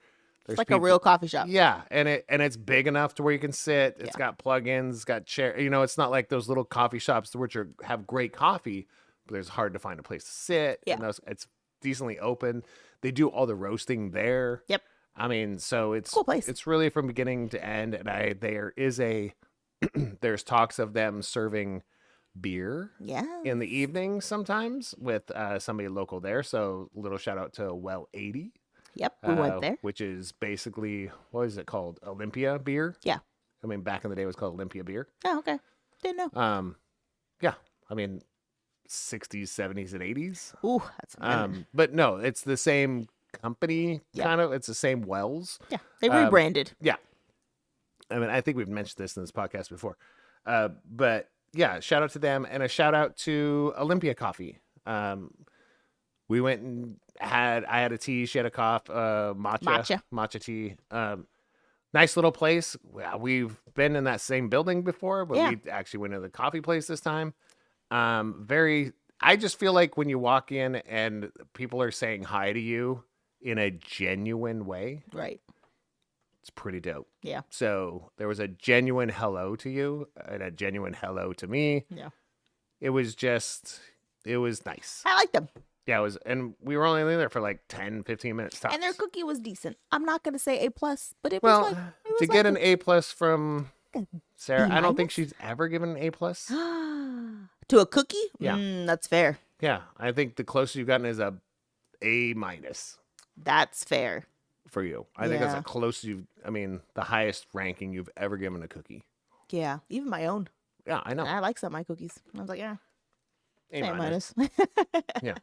It's like a real coffee shop. Yeah, and it's big enough to where you can sit. It's Yeah. got plugins. It's got chair. You know, it's not like those little coffee shops which have great coffee, but there's hard to find a place to sit. Yeah. And it's decently open. They do all the roasting there. Yep. I mean, so it's Cool place. It's really from beginning to end. And there's talks of them serving beer Yeah. in the evening sometimes with somebody local there. So little shout out to Well 80. Yep. We went there. Which is basically, what is it called? Olympia beer? Yeah. I mean, back in the day it was called Olympia beer. Oh, okay. Didn't know. Yeah. I mean, 60s, 70s, and 80s. Ooh, that's amazing. But no, it's the same company, Yeah. kind of. It's the same Wells. Yeah. They rebranded. Yeah. I mean, I think we've mentioned this in this podcast before. But yeah, shout out to them and a shout out to Olympia Coffee. We went and I had a tea, she had a matcha tea. Nice little place. We've been in that same building before, but Yeah. we actually went to the coffee place this time. I just feel like when you walk in and people are saying hi to you in a genuine way, Right. it's pretty dope. Yeah. So there was a genuine hello to you and a genuine hello to me. Yeah. It was nice. I like them. Yeah, and we were only there for like 10, 15 minutes tops. And their cookie was decent. I'm not going to say A+, but it well, was like... It was to get an A+ from a Sarah, B I don't think minus? she's ever given an A+. To a cookie? Yeah. That's fair. Yeah, I think the closest you've gotten is a A- That's fair. for you. I think that's Yeah. the closest the highest ranking you've ever given a cookie. Yeah. Even my own. Yeah, I know. I like some of my cookies. I was like, yeah. A-. A-.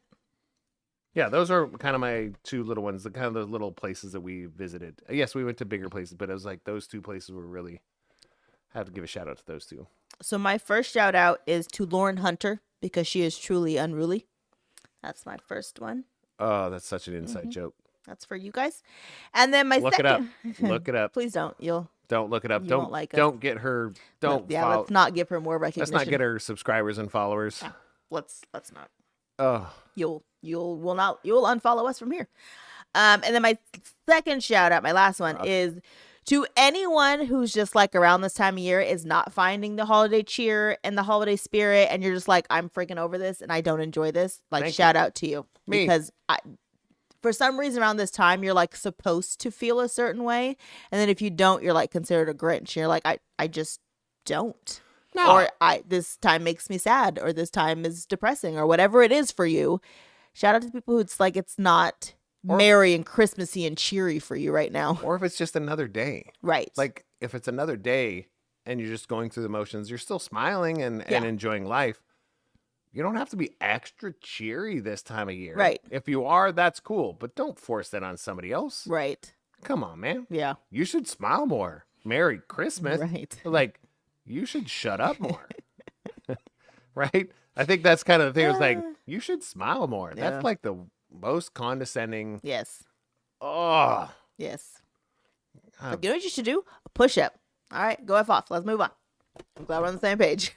Yeah, those are kind of my two little ones, the kind of those little places that we visited. Yes, we went to bigger places, but it was like those two places were really, I have to give a shout out to those two. So my first shout out is to Lauren Hunter because she is truly unruly. That's my first one. Oh, that's such an inside joke. That's for you guys. And then my Look it up. second... Look it up. Please don't. Don't look it up. You Don't won't like us. don't get her. Don't Yeah, follow. let's not give her more recognition. Let's not get her subscribers and followers. Let's not. Oh, You'll unfollow us from here. And then my second shout out, my last one, is to anyone who's just like around this time of year is not finding the holiday cheer and the holiday spirit, and you're just like, I'm freaking over this and I don't enjoy this. Like, Thank shout out to you. Me. Because for some reason around this time, you're like supposed to feel a certain way. And then if you don't, you're like considered a Grinch. You're like, I just don't. No. Or this time makes me sad, or this time is depressing, or whatever it is for you. Shout out to people who it's like it's not merry and Christmassy and cheery for you right now. Or if it's just another day. Right. Like if it's another day and you're just going through the motions, you're still smiling and enjoying life. You don't have to be extra cheery this time of year. Right. If you are, that's cool. But don't force that on somebody else. Right. Come on, man. Yeah. You should smile more. Merry Christmas. Right. Like, you should shut up more. Right? I think that's kind of the thing. It's like, you should smile more. Yeah. That's like the most condescending. Yes. Oh. Yes. Like, you know what you should do? A push-up. All right, go F off. Let's move on. I'm glad we're on the same page.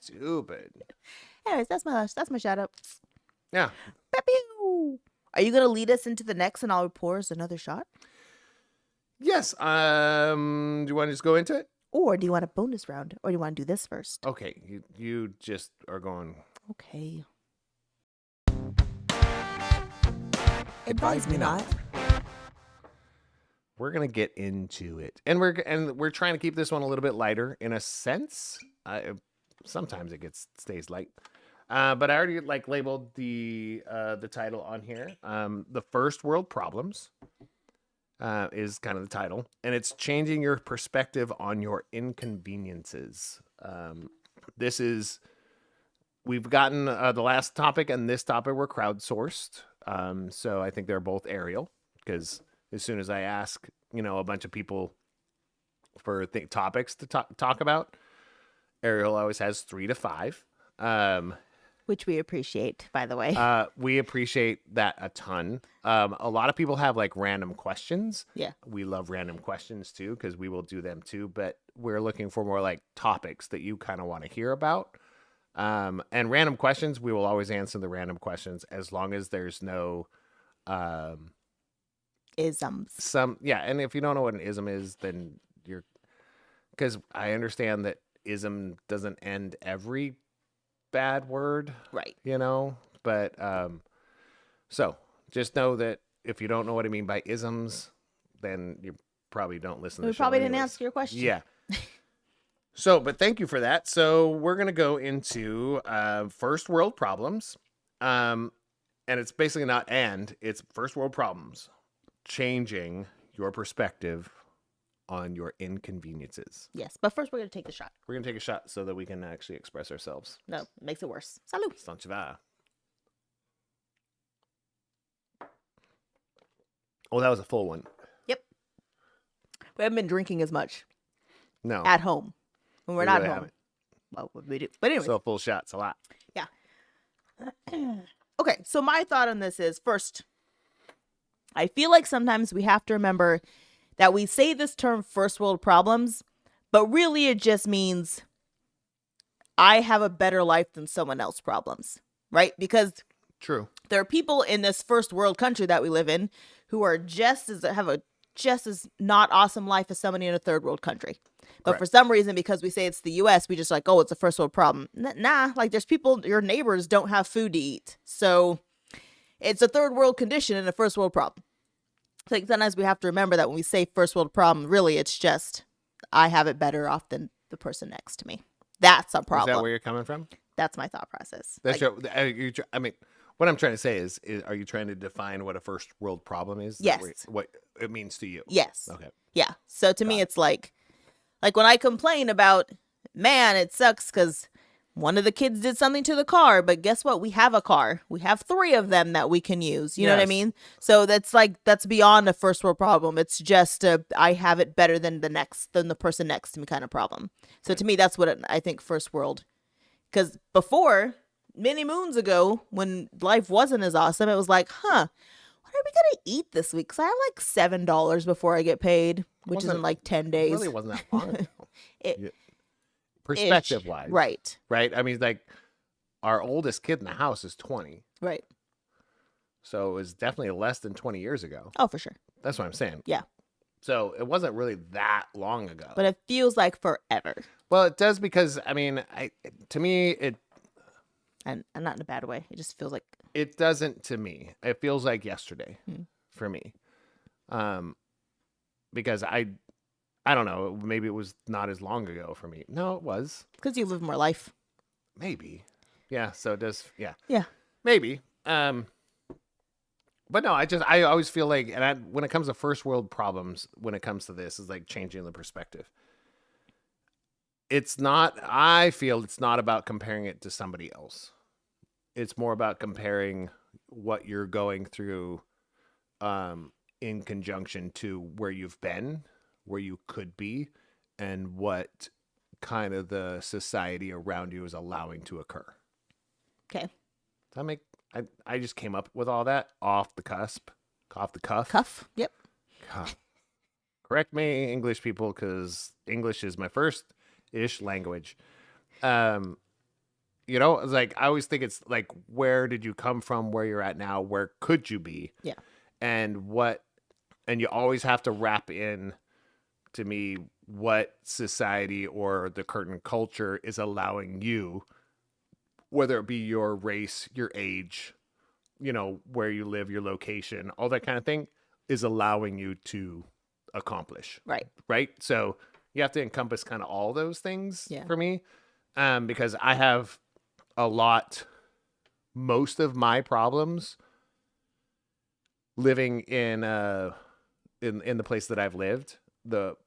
Stupid. Anyways, that's my shout out. Yeah. Pew. Are you gonna lead us into the next, and I'll pour us another shot? Yes. Do you want to just go into it? Or do you want a bonus round? Or do you want to do this first? Okay. You just are going. Okay. Advise me not. We're gonna get into it, and we're trying to keep this one a little bit lighter in a sense. Sometimes it stays light, but I already labeled the title on here. The first world problems is kind of the title, and it's changing your perspective on your inconveniences. We've gotten the last topic and this topic were crowdsourced, so I think they're both aerial because. As soon as I ask, a bunch of people for topics to talk about, Ariel always has 3 to 5. Which we appreciate, by the way. We appreciate that a ton. A lot of people have random questions. Yeah. We love random questions too, because we will do them too. But we're looking for more topics that you kind of want to hear about. And random questions, we will always answer the random questions as long as there's no... isms. And if you don't know what an ism is, then because I understand that ism doesn't end every bad word, right? But so just know that if you don't know what I mean by isms, then you probably don't listen to the show. We probably didn't anyways. answer your question. Yeah. So, but thank you for that. So we're gonna go into first world problems, and it's basically it's first world problems. Changing your perspective on your inconveniences. Yes, but first we're going to take the shot. We're going to take a shot so that we can actually express ourselves. No, it makes it worse. Salud. Sanchiva. Oh, that was a full one. Yep. We haven't been drinking as much. No. At home. When we're We not really home. haven't. Well, we do. But anyway. So a full shot's a lot. Yeah. Okay, so my thought on this is, first, I feel like sometimes we have to remember that we say this term first world problems, but really it just means I have a better life than someone else problems, right? Because True. there are people in this first world country that we live in who are have a just as not awesome life as somebody in a third world country. But Correct. for some reason, because we say it's the U.S., we just oh, it's a first world problem. Nah, there's people, your neighbors don't have food to eat. So it's a third world condition and a first world problem. So sometimes we have to remember that when we say first world problem, really it's just I have it better off than the person next to me. That's a problem. Is that where you're coming from? That's my thought process. That's what I'm trying to say is are you trying to define what a first world problem is? Yes. What it means to you? Yes. Okay. Yeah. So to me, it's like when I complain about, man, it sucks because one of the kids did something to the car, but guess what? We have a car. We have 3 of them that we can use. You know what I Yes. mean? So that's beyond a first world problem. It's just I have it better than the person next to me kind of problem. So to me, that's what I think first world. Because before, many moons ago, when life wasn't as awesome, it was what are we going to eat this week? Because I have $7 before I get paid, which is in 10 days. It really wasn't that long ago. It- Perspective wise. Right. Right. I mean, our oldest kid in the house is 20. Right. So it was definitely less than 20 years ago. Oh, for sure. That's what I'm saying. Yeah. So it wasn't really that long ago. But it feels like forever. Well, it does because, to me, And not in a bad way. It just feels like It doesn't to me. It feels like yesterday Hmm. for me. Because I don't know, maybe it was not as long ago for me. No, it was. because you live more life. Maybe. Yeah, so it does, yeah. Yeah. Maybe. But no, I always feel like, and when it comes to first world problems, when it comes to this, is like changing the perspective. I feel it's not about comparing it to somebody else. It's more about comparing what you're going through in conjunction to where you've been, where you could be, and what kind of the society around you is allowing to occur. Okay. Does that make... I just came up with all that off the cuff. Cuff. Yep. Correct me, English people, because English is my first-ish language. You know, it's like I always think it's like, where did you come from? Where you're at now? Where could you be? Yeah. And you always have to wrap in to me what society or the current culture is allowing you, whether it be your race, your age, you know, where you live, your location, all that kind of thing, is allowing you to accomplish. Right. Right. So you have to encompass kind of all those things Yeah. for me. Because I have most of my problems living in the place that I've lived.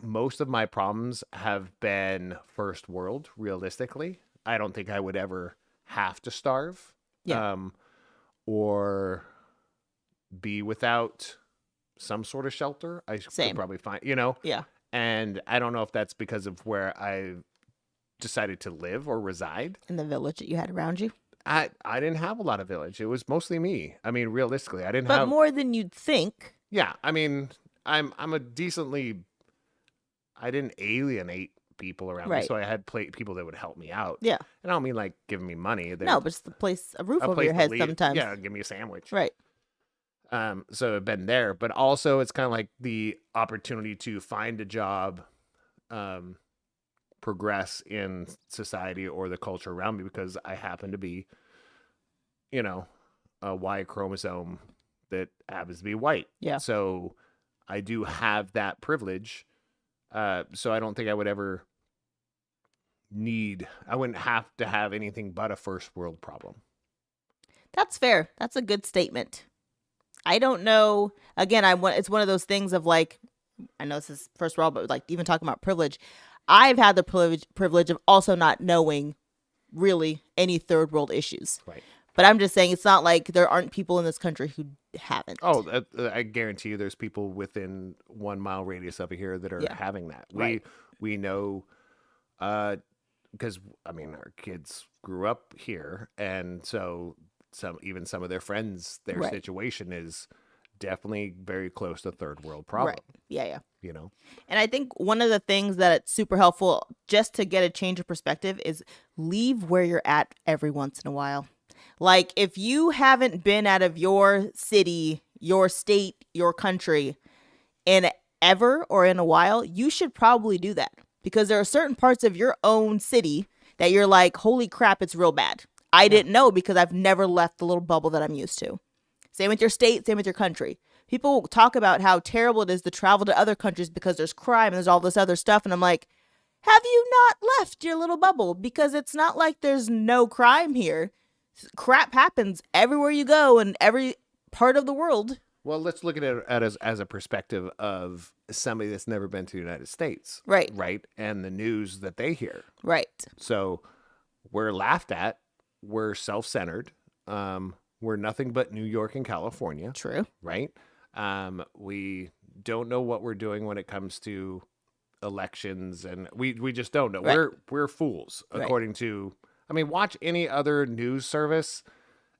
Most of my problems have been first world, realistically. I don't think I would ever have to starve. Yeah. Or be without some sort of shelter. I Same. could probably find, you know. Yeah. And I don't know if that's because of where I decided to live or reside. In the village that you had around you. I didn't have a lot of village. It was mostly me. I mean, realistically, I didn't But have... more than you'd think. Yeah, I mean, I'm a decently... I didn't alienate people around me, Right. so I had people that would help me out. Yeah. And I don't mean like giving me money. No, but it's the place, a roof a over place your to head leave. sometimes. Yeah, give me a sandwich. Right. So I've been there, but also it's kind of like the opportunity to find a job, progress in society or the culture around me, because I happen to be, you know, a Y chromosome that happens to be white. Yeah. So I do have that privilege. So I don't think I would ever I wouldn't have to have anything but a first world problem. That's fair. That's a good statement. I don't know. Again, it's one of those things of like, I know this is first world, but like even talking about privilege, I've had the privilege of also not knowing really any third world issues. Right. But I'm just saying, it's not like there aren't people in this country who haven't. Oh, I guarantee you there's people within 1 mile radius of here that are having that. Right. We know, because, I mean, our kids grew up here, and so some of their friends, their Right. situation is definitely very close to third world problem. Right. Yeah, yeah. You know? And I think one of the things that it's super helpful just to get a change of perspective is leave where you're at every once in a while. Like, if you haven't been out of your city, your state, your country in ever or in a while, you should probably do that, because there are certain parts of your own city that you're like, holy crap, it's real bad. I didn't know because I've never left the little bubble that I'm used to. Same with your state, same with your country. People talk about how terrible it is to travel to other countries because there's crime and there's all this other stuff. And I'm like, have you not left your little bubble? Because it's not like there's no crime here. Crap happens everywhere you go in every part of the world. Well, let's look at it as a perspective of somebody that's never been to the United States. Right. Right. And the news that they hear. Right. So we're laughed at. We're self-centered. We're nothing but New York and California. True. Right. We don't know what we're doing when it comes to elections, and we just don't know. Right. We're fools, Right. according to... I mean, watch any other news service.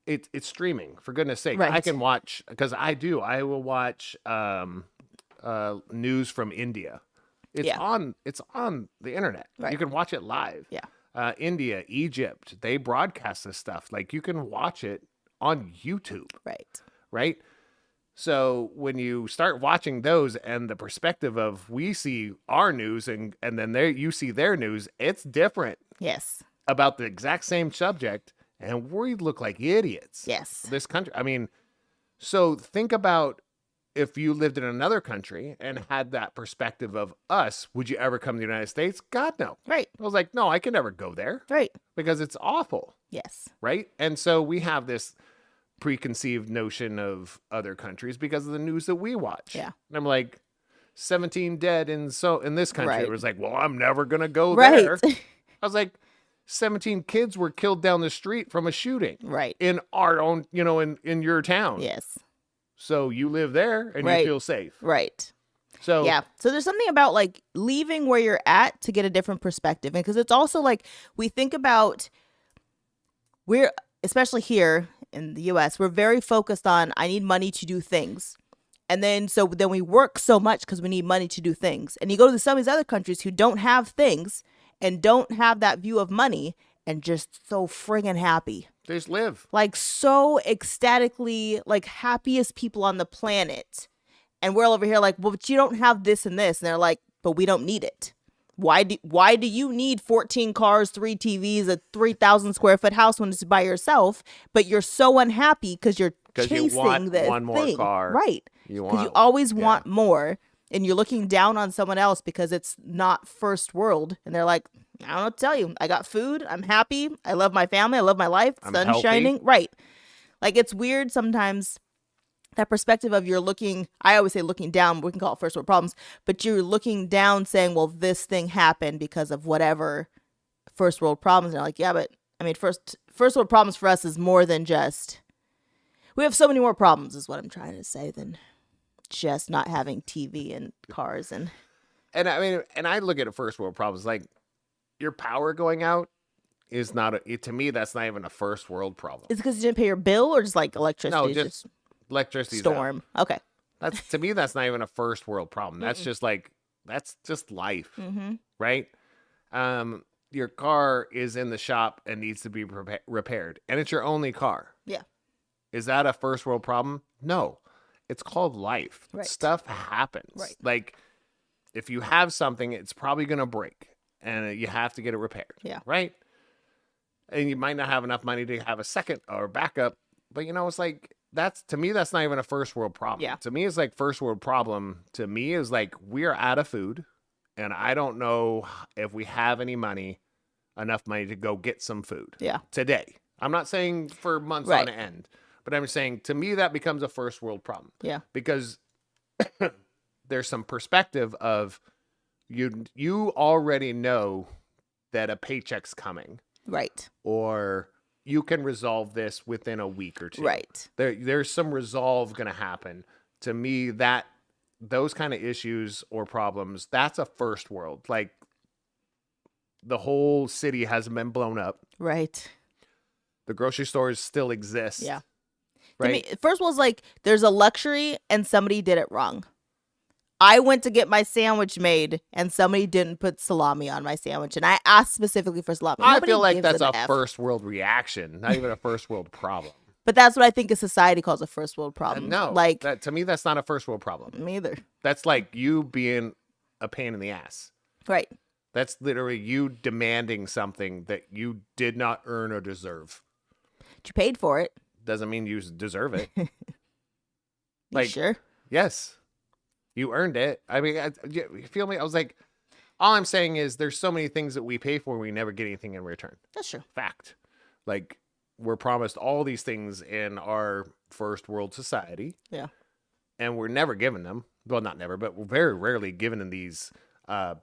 It's streaming, for goodness sake. Right. I can watch, because I will watch news from India. It's on the internet. Right. You can watch it live. Yeah. India, Egypt, they broadcast this stuff. Like, you can watch it on YouTube. Right. Right? So when you start watching those, and the perspective of, we see our news and then you see their news, it's different. Yes. About the exact same subject, and we look like idiots. Yes. This country, I mean, so think about if you lived in another country and had that perspective of us, would you ever come to the United States? God, no. Right. I was like, no, I can never go there Right. because it's awful. Yes. Right. And so we have this preconceived notion of other countries because of the news that we watch. Yeah. And I'm like, 17 dead in this country. Right. It was like, well, I'm never going to go Right. there. I was like, 17 kids were killed down the street from a shooting. Right. In our own, in your town. Yes. So you live there and Right. you feel safe. Right. So Yeah. So there's something about like leaving where you're at to get a different perspective. And because it's also like we think about especially here in the US, we're very focused on I need money to do things. And then we work so much because we need money to do things. And you go to some of these other countries who don't have things and don't have that view of money and just so friggin' happy. they just live. Like so ecstatically, like happiest people on the planet. And we're over here like, well, but you don't have this and this. And they're like, but we don't need it. Why do you need 14 cars, 3 TVs, a 3,000 square foot house when it's by yourself? But you're so unhappy because you're chasing you want this one more thing. car. Right. You Because you want always want more. And you're looking down on someone else because it's not first world. And they're like, I don't know what to tell you. I got food. I'm happy. I love my family. I love my life. I'm Sun's healthy. shining. Right. Like it's weird sometimes that perspective of you're looking, I always say looking down, we can call it first world problems, but you're looking down saying, well, this thing happened because of whatever first world problems. And they're like, yeah, but I mean, first world problems for us is more than just, we have so many more problems is what I'm trying to say than just not having TV and cars and I mean, and I look at a first world problems like your power going out is not to me that's not even a first world problem. Is it because you didn't pay your bill or just like electricity? No, just electricity storm. Okay. That's to me that's not even a first world problem. That's just like that's just life, right? Your car is in the shop and needs to be repaired, and it's your only car. Yeah. Is that a first world problem? No. It's called life. Right. Stuff happens. Right. Like if you have something, it's probably going to break and you have to get it repaired. Yeah. Right. And you might not have enough money to have a second or backup, but it's like, to me, that's not even a first world problem. Yeah. To me, it's like first world problem to me is like, we're out of food and I don't know if we have enough money to go get some food. Yeah. Today. I'm not saying for months Right. on end. But I'm saying, to me, that becomes a first world problem. Yeah. Because there's some perspective of you already know that a paycheck's coming. Right. Or you can resolve this within a week or two. Right. There's some resolve going to happen. To me, that those kind of issues or problems, that's a first world. Like the whole city hasn't been blown up. Right. The grocery stores still exist. Yeah. Right. To me, first was like there's a luxury and somebody did it wrong. I went to get my sandwich made and somebody didn't put salami on my sandwich, and I asked specifically for salami. I Nobody feel like gives that's an a F. first world reaction, not even a first world problem. But that's what I think a society calls a first world problem. No, like to me, that's not a first world problem. me either. That's like you being a pain in the ass. Right. That's literally you demanding something that you did not earn or deserve. But you paid for it. Doesn't mean you deserve it. You sure? Yes, you earned it. I mean, you feel me? I was like, all I'm saying is there's so many things that we pay for and we never get anything in return. That's true. Fact. Like we're promised all these things in our first world society. Yeah. And we're never given them. Well, not never, but we're very rarely given them these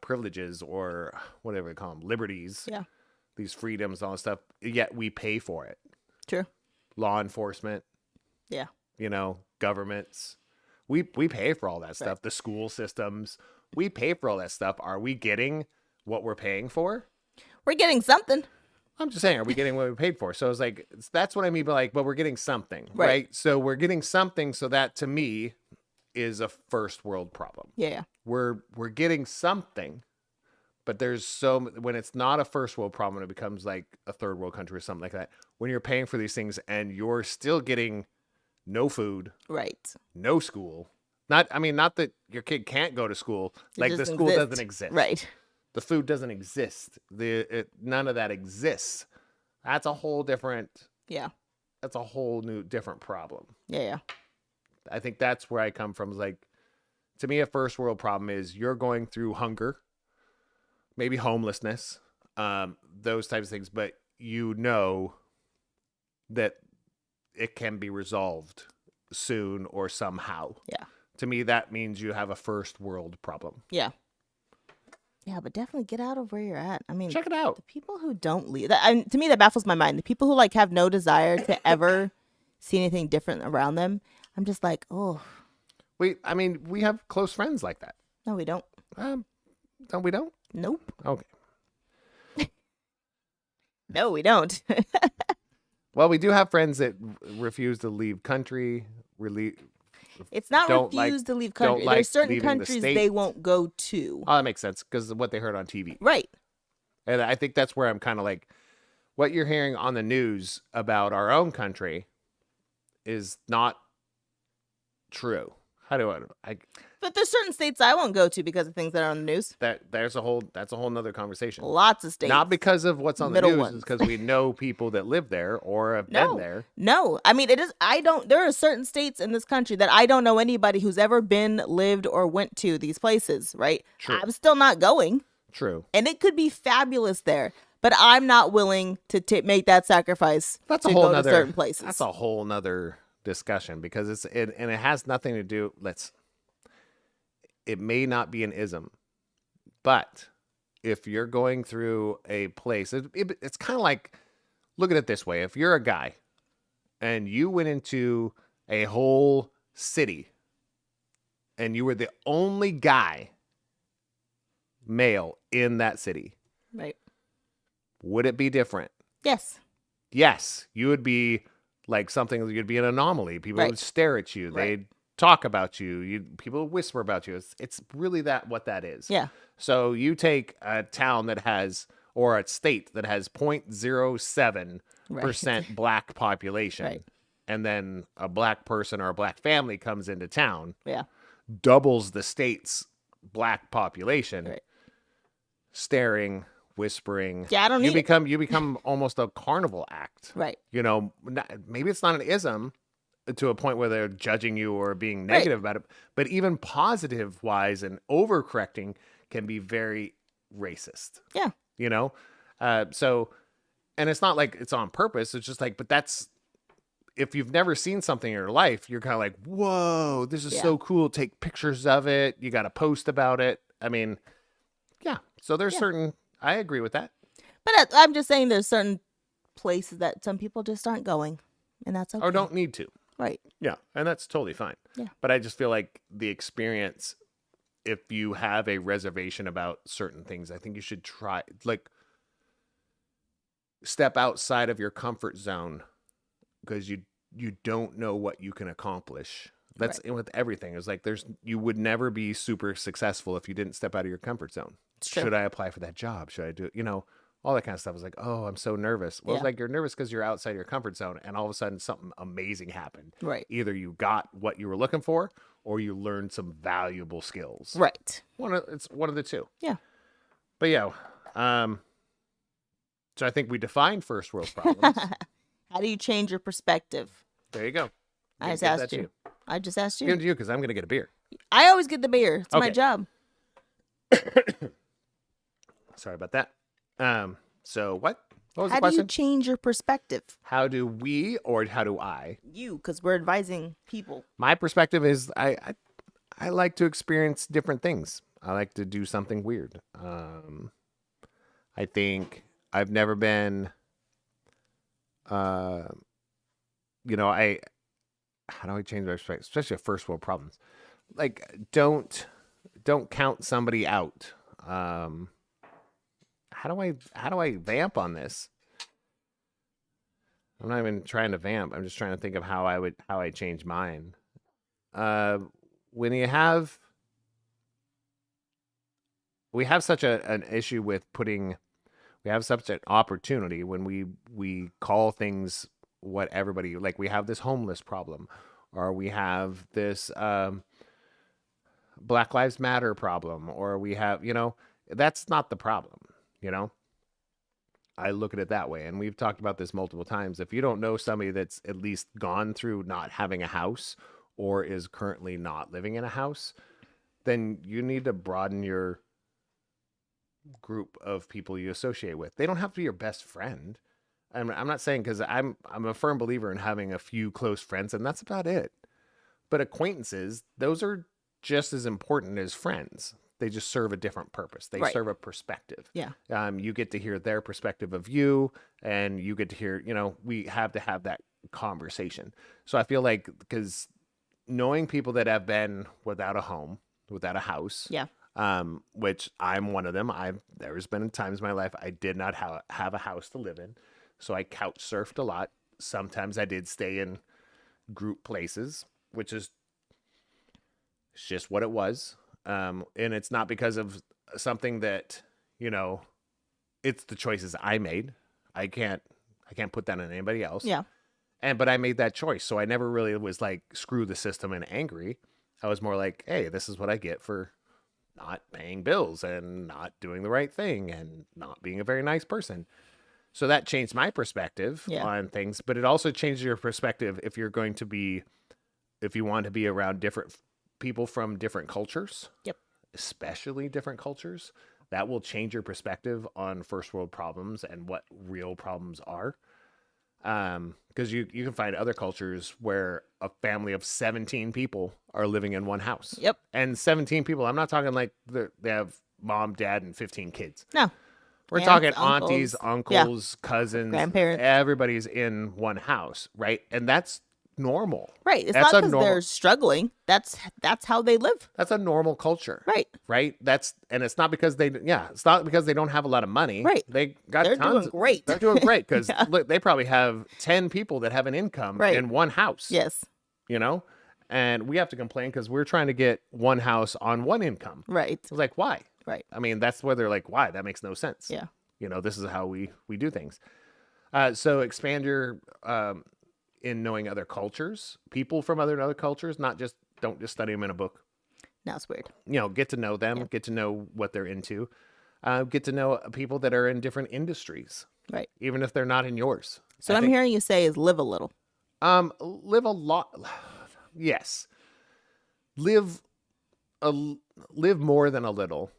privileges or whatever they call them, liberties. Yeah. These freedoms, all this stuff. Yet we pay for it. True. Law enforcement. Yeah. Governments. We pay for all that stuff. Right. The school systems. We pay for all that stuff. Are we getting what we're paying for? We're getting something. I'm just saying, are we getting what we paid for? So it's like, that's what I mean by like, but we're getting something, right? So we're getting something. So that to me is a first world problem. Yeah. We're getting something, but there's when it's not a first world problem, it becomes like a third world country or something like that. When you're paying for these things and you're still getting no food, Right. no school. Not that your kid can't go to school. It Like the doesn't school exist. doesn't exist. Right. The food doesn't exist. None of that exists. That's a whole different. Yeah. That's a whole new different problem. Yeah. I think that's where I come from. Is like, to me, a first world problem is you're going through hunger, maybe homelessness, those types of things, but you know that it can be resolved soon or somehow. Yeah. To me, that means you have a first world problem. Yeah. Yeah, but definitely get out of where you're at. I mean, Check it out. the people who don't leave, to me, that baffles my mind. The people who like have no desire to ever see anything different around them, I'm just like, oh. We have close friends like that. No, we don't. No, we don't? Nope. Okay. No, we don't. Well, we do have friends that refuse to leave country, It's not don't refused like- to leave don't country. like There's certain leaving the countries state. they won't go to. Oh, that makes sense because of what they heard on TV. Right. And I think that's where I'm kind of like, what you're hearing on the news about our own country is not true. How do I But there's certain states I won't go to because of things that are on the news. that's a whole nother conversation. Lots of states. Not because of what's on the Middle news, ones. it's because we know people that live there or have been there. No. I mean, there are certain states in this country that I don't know anybody who's ever been, lived, or went to these places, right? True. I'm still not going. True. And it could be fabulous there, but I'm not willing to make that sacrifice That's a to whole go nother to certain places. That's a whole nother discussion because it has nothing to do. It may not be an ism, but if you're going through a place, it's kind of like, look at it this way: if you're a guy and you went into a whole city and you were the only guy, male, in that city, Right. would it be different? Yes. Yes, you would be like something. You'd be an anomaly. People Right. would stare at you. Right. They'd talk about you. People would whisper about you. It's really what that is. Yeah. So you take a town that has, or a state that has 0.07% black population, Right. and then a black person or a black family comes into town, Yeah. doubles the state's black population, Right. staring, whispering. Yeah, I don't you need it. become almost a carnival act. Right. You know, maybe it's not an ism to a point where they're judging you or being negative about it, but even positive wise and overcorrecting can be very racist. Yeah. You know? So, and it's not like it's on purpose. It's just like, but that's, if you've never seen something in your life, you're kind of like, whoa, this is so cool. Take pictures of it. You got to post about it. I mean, yeah. So there's certain, I agree with that. But I'm just saying there's certain places that some people just aren't going, and that's okay. Or don't need to. Right. Yeah. And that's totally fine. Yeah. But I just feel like the experience, if you have a reservation about certain things, I think you should try, like, step outside of your comfort zone because you don't know what you can accomplish. That's with everything. It's like you would never be super successful if you didn't step out of your comfort zone. It's true. Should I apply for that job? Should I do it? You know, all that kind of stuff. Is like, oh, I'm so nervous. Well, it's like you're nervous because you're outside your comfort zone, and all of a sudden something amazing happened. Right. Either you got what you were looking for, or you learned some valuable skills. Right. It's one of the two. Yeah. But yeah, so I think we defined first world problems. How do you change your perspective? There you go. I just Give that asked to you. I just asked Give it you. to you because I'm going to get a beer. I always get the beer. It's my Okay. job. Sorry about that. So what? What was How the do question? you change your perspective? How do we, or how do I? You, because we're advising people. My perspective is I like to experience different things. I like to do something weird. I think I've never been, how do I change my perspective, especially first world problems? Like, don't count somebody out. How do I vamp on this? I'm not even trying to vamp. I'm just trying to think of how I change mine. When we have such an issue with we have such an opportunity when we call things what everybody, like, we have this homeless problem, or we have this Black Lives Matter problem, or we have, that's not the problem, I look at it that way. And we've talked about this multiple times. If you don't know somebody that's at least gone through not having a house or is currently not living in a house, then you need to broaden your group of people you associate with. They don't have to be your best friend. I'm not saying, because I'm a firm believer in having a few close friends, and that's about it. But acquaintances, those are just as important as friends. They just serve a different purpose. They Right. serve a perspective. Yeah. You get to hear their perspective of you, and you get to hear, we have to have that conversation. So I feel like, because knowing people that have been without a home, without a house, Yeah. which I'm one of them. There's been times in my life I did not have a house to live in, so I couch surfed a lot. Sometimes I did stay in group places, which is it's just what it was. And it's not because of something that, it's the choices I made. I can't put that on anybody else. Yeah. But I made that choice. So I never really was like, screw the system and angry. I was more like, hey, this is what I get for not paying bills and not doing the right thing and not being a very nice person. So that changed my perspective on things, but it also changed your perspective if you want to be around different people from different cultures. Yep. Especially different cultures. That will change your perspective on first world problems and what real problems are. Because you can find other cultures where a family of 17 people are living in one house. Yep. And 17 people, I'm not talking like they have mom, dad, and 15 kids. No. We're Aunts, talking uncles. aunties, uncles, cousins, Grandparents. Everybody's in one house, right? And that's normal. Right. It's That's not a because normal- they're struggling. That's how they live. That's a normal culture. Right. Right? And it's not because it's not because they don't have a lot of money. Right. They got They're tons. doing great. They're doing great because Yeah. look, they probably have 10 people that have an income Right. in one house. Yes. And we have to complain because we're trying to get one house on one income. Right. It's like, why? Right. I mean, that's where they're like, why? That makes no sense. Yeah. This is how we do things. So expand your in knowing other cultures, people from other cultures, don't just study them in a book. Now it's weird. Get to know them, get to know what they're into, get to know people that are in different industries, Right. even if they're not in yours. So what I'm hearing you say is live a little. Live a lot. Yes. Live more than a little.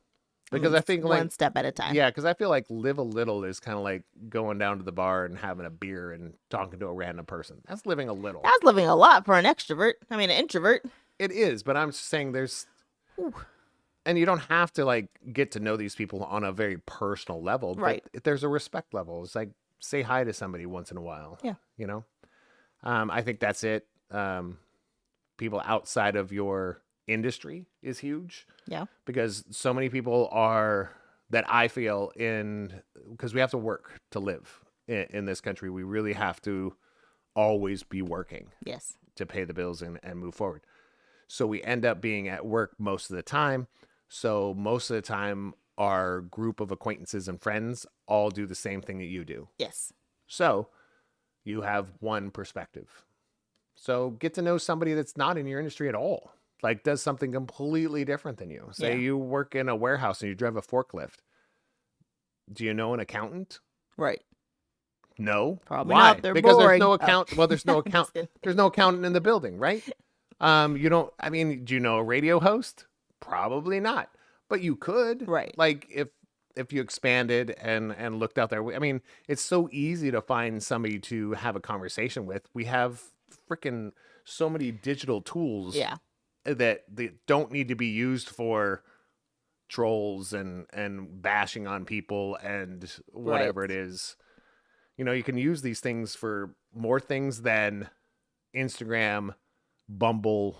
Because I think one step at a time. yeah, because I feel like live a little is kind of like going down to the bar and having a beer and talking to a random person. That's living a little. That's living a lot for an extrovert. I mean, an introvert. It is, but I'm just saying Ooh. and you don't have to like get to know these people on a very personal level. Right. But there's a respect level. It's like say hi to somebody once in a while. Yeah. I think that's it. People outside of your industry is huge. Yeah. Because so many people that I feel because we have to work to live in this country. We really have to always be working Yes. to pay the bills and move forward. So we end up being at work most of the time. So most of the time, our group of acquaintances and friends all do the same thing that you do. Yes. So you have one perspective. So get to know somebody that's not in your industry at all. Like does something completely different than you. Say you work in a warehouse and you drive a forklift. Do you know an accountant? Right. No. Probably Why? not. They're because boring. there's no account. Well, there's no Just account. kidding. There's no accountant in the building, right? You don't. I mean, do you know a radio host? Probably not. But you could. Right. Like if you expanded and looked out there. I mean, it's so easy to find somebody to have a conversation with. We have freaking so many digital tools. Yeah. That they don't need to be used for trolls and bashing on people and whatever Right. it is. You can use these things for more things than Instagram, Bumble,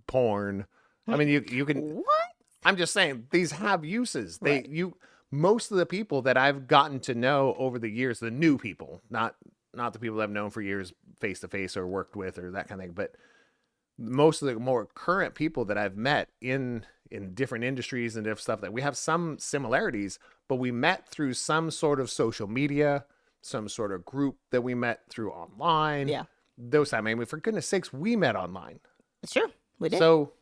porn. I mean, you can. What? I'm just saying these have uses. Right. Most of the people that I've gotten to know over the years, the new people, not the people that I've known for years face to face or worked with or that kind of thing, but most of the more current people that I've met in different industries and different stuff, that we have some similarities, but we met through some sort of social media, some sort of group that we met through online. Yeah. Those I mean, for goodness sakes, we met online. Sure. We did. So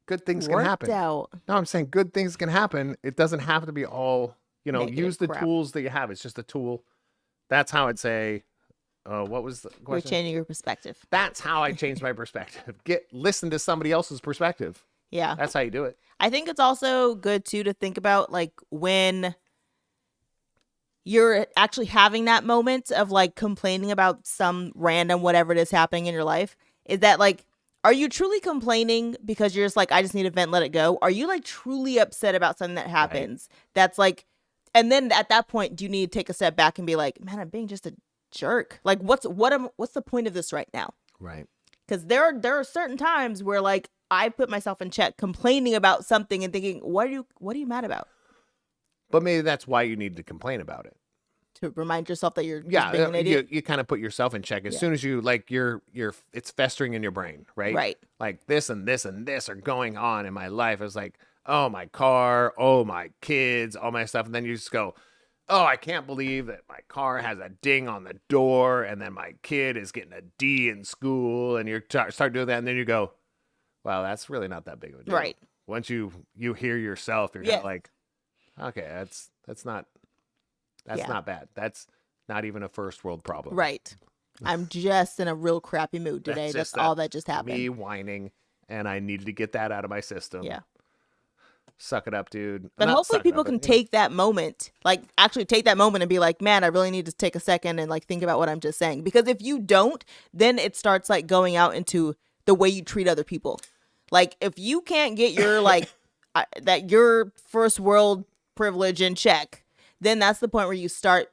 good things can Worked happen. out. No, I'm saying good things can happen. It doesn't have to be all, You know, Make it a use the crap. tools that you have. It's just a tool. That's how I'd say. What was the You're question? changing your perspective. That's how I change my perspective. Listen to somebody else's perspective. Yeah. That's how you do it. I think it's also good too to think about like when you're actually having that moment of like complaining about some random whatever it is happening in your life, is that like, are you truly complaining because you're just like, I just need to vent, let it go? Are you like truly upset about something that happens that's like, and then at that point, do you need to take a step back and be like, man, I'm being just a jerk? Like, what's the point of this right now? Right. Because there are certain times where like I put myself in check complaining about something and thinking, what are you mad about? But maybe that's why you need to complain about it. To remind yourself that you're just being an Yeah, idiot. you kind of put yourself in check as soon as you like it's festering in your brain, right? Right. Like this and this and this are going on in my life. It's like, oh, my car, oh, my kids, all my stuff, and then you just go, oh, I can't believe that my car has a ding on the door, and then my kid is getting a D in school, and you start doing that, and then you go, wow, that's really not that big of a deal. Right. Once you hear yourself, you're kind of like, okay, that's not bad. That's not even a first world problem. Right. I'm just in a real crappy mood today. That's all that just happened. Me whining, and I needed to get that out of my system. Yeah. Suck it up, dude. But Not hopefully suck it people up, can but, take that moment, like actually take that moment and be like, man, I really need to take a second and like think about what I'm just saying. Because if you don't, then it starts like going out into the way you treat other people. Like if you can't get your like that your first world privilege in check, then that's the point where you start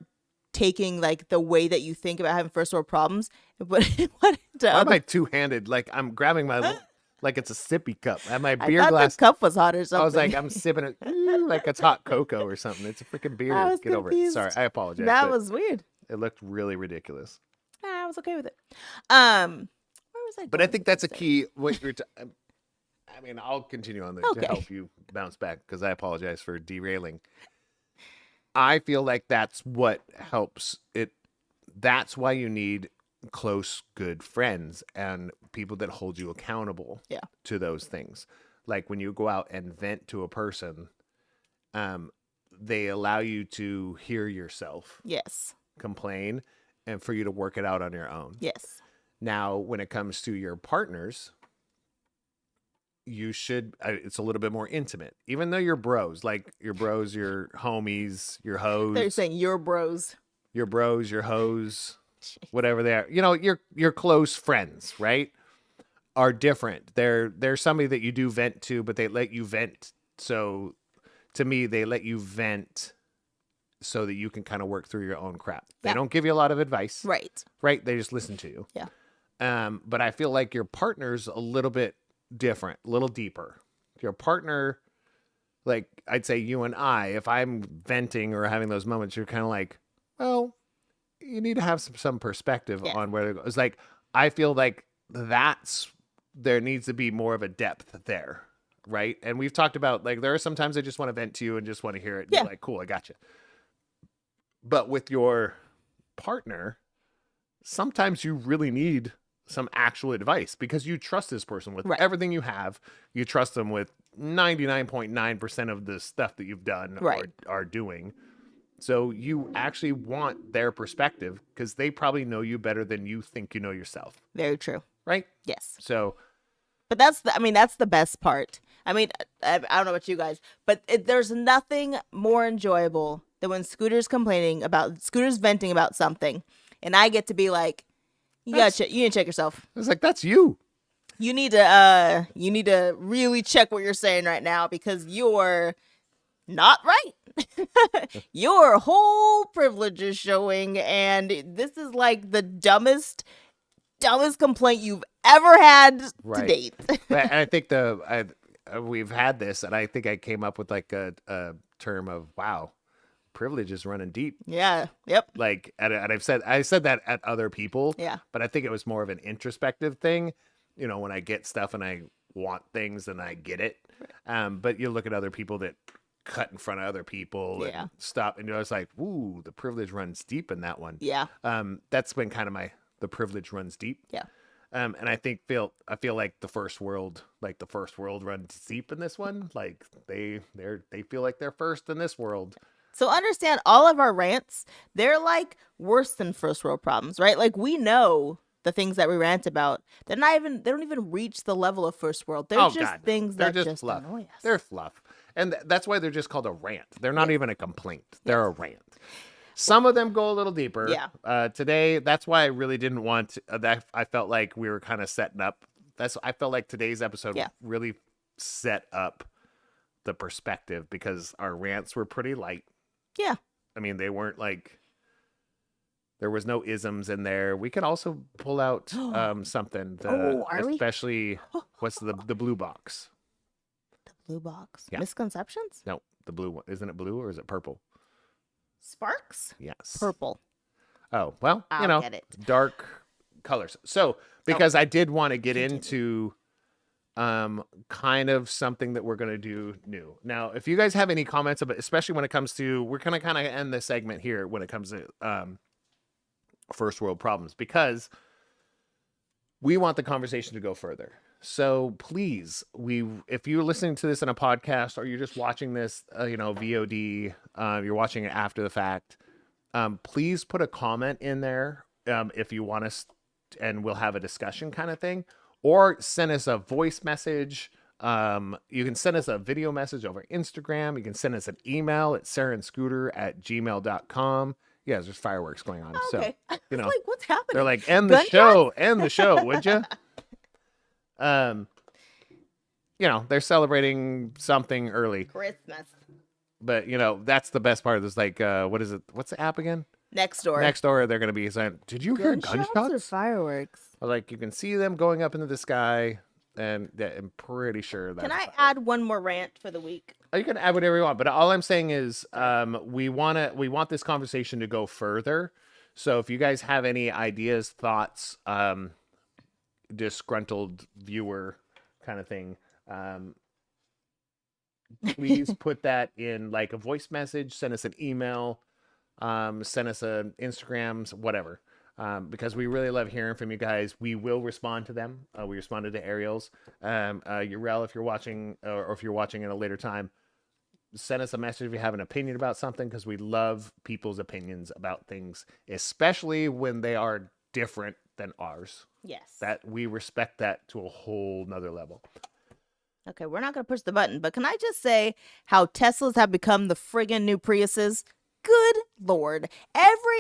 taking like the way that you think about having first world problems and put it Why am I two-handed? Like I'm grabbing my like it's a sippy cup. I have my beer I thought glass. the cup was hot or something. I was like, I'm sipping it like it's hot cocoa or something. It's a freaking beer. I was Get over it. confused. Sorry, I apologize. That but was weird. It looked really ridiculous. I was okay with it. Where was I? But I going think with that's a this? key. What you're. I mean, I'll continue on to Okay. help you bounce back because I apologize for derailing. I feel like that's what helps it. That's why you need close, good friends and people that hold you accountable to those things. Like when you go out and vent to a person, they allow you to hear yourself Yes. complain and for you to work it out on your own. Yes. Now, when it comes to your partners, you should, it's a little bit more intimate, even though you're bros, like your bros, your homies, your hoes. They're saying your bros. Your bros, your hoes, whatever they are. You know, your close friends, right, are different. They're somebody that you do vent to, but they let you vent. So to me, they let you vent so that you can kind of work through your own crap. They don't give you a lot of advice. Right. Right? They just listen to you. Yeah. But I feel like your partner's a little bit different, a little deeper. Your partner, like I'd say you and I, if I'm venting or having those moments, you're kind of like, well, you need to have some perspective on where to go. It's like, I feel like there needs to be more of a depth there. Right. And we've talked about like, there are sometimes I just want to vent to you and just want to hear it. And you're like, cool, I got you. But with your partner, sometimes you really need some actual advice because you trust this person with everything you have. You trust them with 99.9% of the stuff that you've done or are doing. So you actually want their perspective because they probably know you better than you think you know yourself. Very true. Right? Yes. So, but that's the best part. I mean, I don't know about you guys, but there's nothing more enjoyable than when Scooter's venting about something, and I get to be like, you need to check yourself. I was like, that's you. You need to really check what you're saying right now because you're not right. Your whole privilege is showing, and this is like the dumbest complaint you've ever had to date. And I think we've had this, and I think I came up with like a term of, wow, privilege is running deep. Yeah. Yep. Like, and I said that at other people. Yeah. But I think it was more of an introspective thing. You know, when I get stuff and I want things and I get it. But you look at other people that cut in front of other people and stop, and I was like, ooh, the privilege runs deep in that one. Yeah. That's been kind of the privilege runs deep. Yeah. And I feel like the first world runs deep in this one. Like they feel like they're first in this world. So understand all of our rants, they're like worse than first world problems, right? Like we know the things that we rant about. They don't even reach the level of first world. They're Oh just God, no. things They're that just just fluff. annoy us. They're fluff, and that's why they're just called a rant. They're not even a complaint. They're a rant. Some of them go a little deeper. Yeah. Today, that's why I really didn't want that. I felt like we were kind of setting up. I felt like today's episode really set up the perspective because our rants were pretty light. Yeah. I mean, they weren't like. There was no isms in there. We could also pull out something. Especially what's the blue box? The blue box. Yeah. Misconceptions? No, the blue one. Isn't it blue or is it purple? Sparks? Yes. Purple. Oh, well, I'll get it. dark colors. So, because I did want to get into kind of something that we're going to do new. Now, if you guys have any comments about, especially when it comes to, we're going to kind of end this segment here when it comes to first world problems, because we want the conversation to go further. So please, if you're listening to this in a podcast or you're just watching this, VOD, you're watching it after the fact, please put a comment in there if you want us, and we'll have a discussion kind of thing, or send us a voice message. You can send us a video message over Instagram. You can send us an email at sarandscooter@gmail.com. Yeah, there's fireworks going on. Okay. So, Like, what's happening? they're like, end the show, would you? They're celebrating something early. Christmas. But, that's the best part of this. Like, what is it? What's the app again? Next door. Next door, they're going to be saying, did you hear Gunshots gunshots? or fireworks? Like, you can see them going up into the sky, and I'm pretty sure that. Can I add one more rant for the week? Oh, you can add whatever you want, but all I'm saying is we want this conversation to go further. So if you guys have any ideas, thoughts, disgruntled viewer kind of thing, please put that in like a voice message, send us an email, send us an Instagram, whatever. Because we really love hearing from you guys. We will respond to them. We responded to Ariel's. Urel, if you're watching, or if you're watching at a later time, send us a message if you have an opinion about something, because we love people's opinions about things, especially when they are different than ours. Yes. That we respect that to a whole nother level. Okay, we're not going to push the button, but can I just say how Teslas have become the friggin' new Priuses? Good Lord.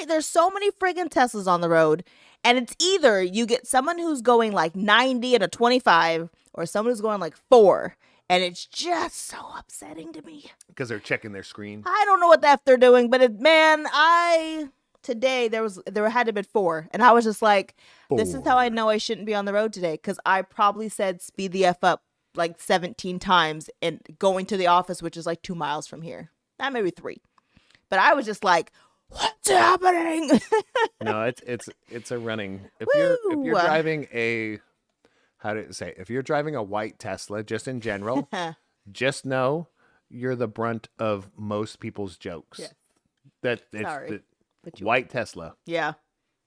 There's so many friggin' Teslas on the road, and it's either you get someone who's going like 90 and a 25, or someone who's going like 4, and it's just so upsetting to me. Because they're checking their screen. I don't know what the F they're doing, but today there had to have been 4, and I was just like, this is how I know I shouldn't be on the road today, because I probably said speed the F up like 17 times and going to the office, which is like 2 miles from here. Maybe 3. But I was just like, what's happening? No, it's a running. If you're driving if you're driving a white Tesla, just in general, just know you're the brunt of most people's jokes. Yeah. Sorry, white Tesla. Yeah.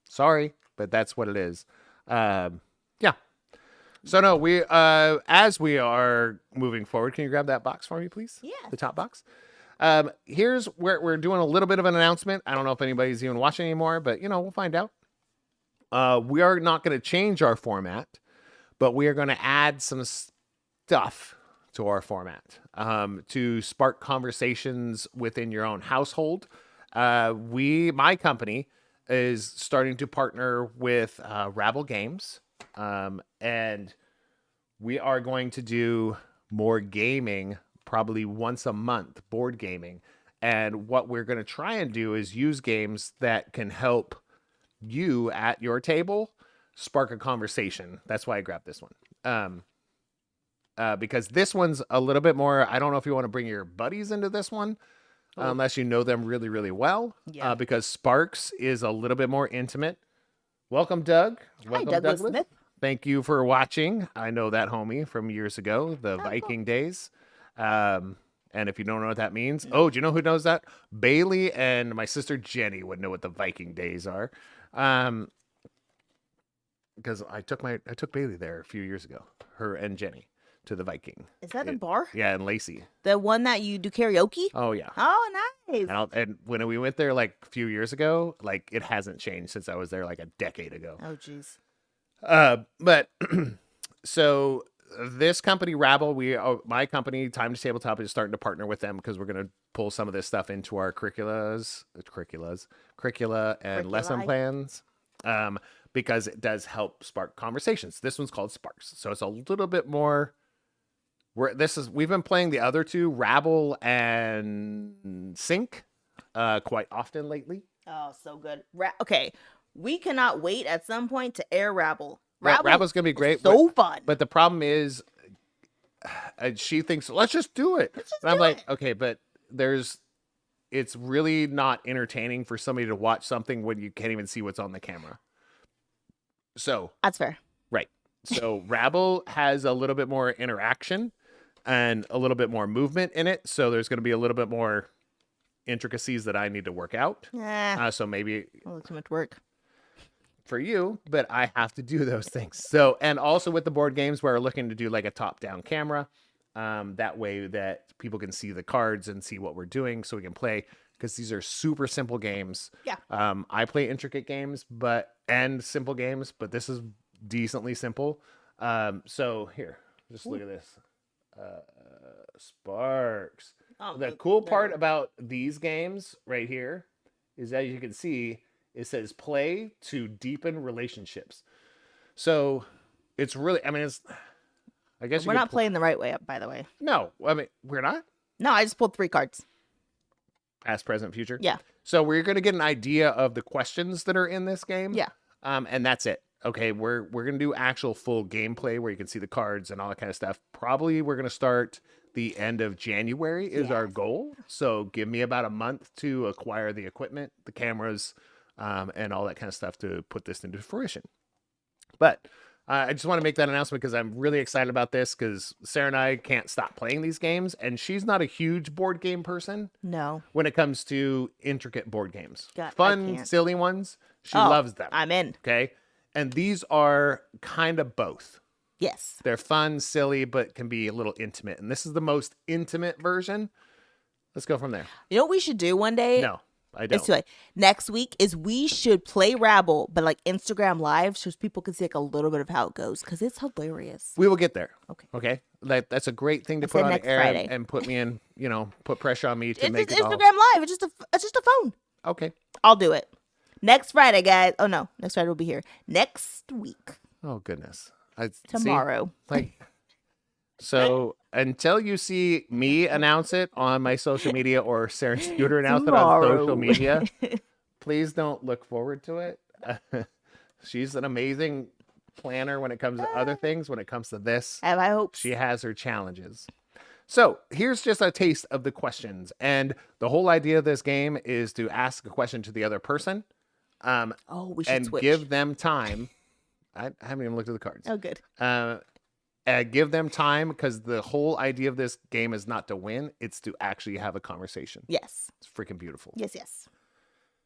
Sorry, but that's what it is. Yeah. So no, we as we are moving forward, can you grab that box for me, please? Yeah. The top box. Here's where we're doing a little bit of an announcement. I don't know if anybody's even watching anymore, but we'll find out. We are not going to change our format, but we are going to add some stuff to our format to spark conversations within your own household. My company is starting to partner with Rabble Games, and we are going to do more gaming, probably once a month, board gaming. And what we're going to try and do is use games that can help you at your table spark a conversation. That's why I grabbed this one. Because this one's a little bit more, I don't know if you want to bring your buddies into this one, unless you know them really, really well. Yeah. Because Sparks is a little bit more intimate. Welcome, Doug. Welcome, Hi, Douglas Smith. Thank you for watching. I know that homie from years ago, the Viking days. And if you don't know what that means, do you know who knows that? Bailey and my sister Jenny would know what the Viking days are. Because I took Bailey there a few years ago, her and Jenny. to the Viking. Is that the bar? Yeah, in Lacey. The one that you do karaoke? Oh yeah. Oh, nice. And when we went there like a few years ago, like it hasn't changed since I was there like a decade ago. Oh, jeez. But so this company Rabble, my company Time to Tabletop is starting to partner with them because we're going to pull some of this stuff into our curricula and lesson plans. Because it does help spark conversations. This one's called Sparks, so it's a little bit more. We've been playing the other two, Rabble and Sync, quite often lately. Oh, so good. Okay, we cannot wait at some point to air Rabble. Rabble's gonna be great. So fun. But the problem is, she thinks let's just do it, and I'm like, okay, but it's really not entertaining for somebody to watch something when you can't even see what's on the camera. So that's fair. Right. So Rabble has a little bit more interaction and a little bit more movement in it. So there's going to be a little bit more intricacies that I need to work out. So maybe a little too much work for you, but I have to do those things. So, and also with the board games, we're looking to do like a top-down camera. That way that people can see the cards and see what we're doing so we can play. Because these are super simple games. Yeah. I play intricate games, and simple games, but this is decently simple. So here, just look at this. Sparks. Oh, the cool part about these games right here is, as you can see, it says play to deepen relationships. So it's really, I mean, I guess we're not playing the right way up, by the way. No, I mean, we're not. No, I just pulled 3 cards. Past, present, future. Yeah. So we're going to get an idea of the questions that are in this game. Yeah. And that's it. Okay. We're going to do actual full gameplay where you can see the cards and all that kind of stuff. Probably we're going to start the end of January is our goal. So give me about a month to acquire the equipment, the cameras, and all that kind of stuff to put this into fruition. But I just want to make that announcement because I'm really excited about this because Sarah and I can't stop playing these games, and she's not a huge board game person. No. When it comes to intricate board games. God, fun, silly ones, she loves them. I'm in. Okay? And these are kind of both. Yes. They're fun, silly, but can be a little intimate. And this is the most intimate version. Let's go from there. You know what we should do one day? No. I don't. Next week is we should play Rabble, but like Instagram Live, so people can see like a little bit of how it goes because it's hilarious. We will get there. Okay. Okay. That's a great thing to put on air and put me in. Put pressure on me to make it Instagram Live. It's just a phone. Okay. I'll do it next Friday, guys. Oh no, next Friday we'll be here next week. Oh goodness. Tomorrow. So until you see me announce it on my social media or Sarah Scooter announce it on social media, please don't look forward to it. She's an amazing planner when it comes to other things. When it comes to this, have I hope she has her challenges. So here's just a taste of the questions. And the whole idea of this game is to ask a question to the other person. We should switch. Give them time. I haven't even looked at the cards. Oh, good. Give them time because the whole idea of this game is not to win. It's to actually have a conversation. Yes. It's freaking beautiful. Yes.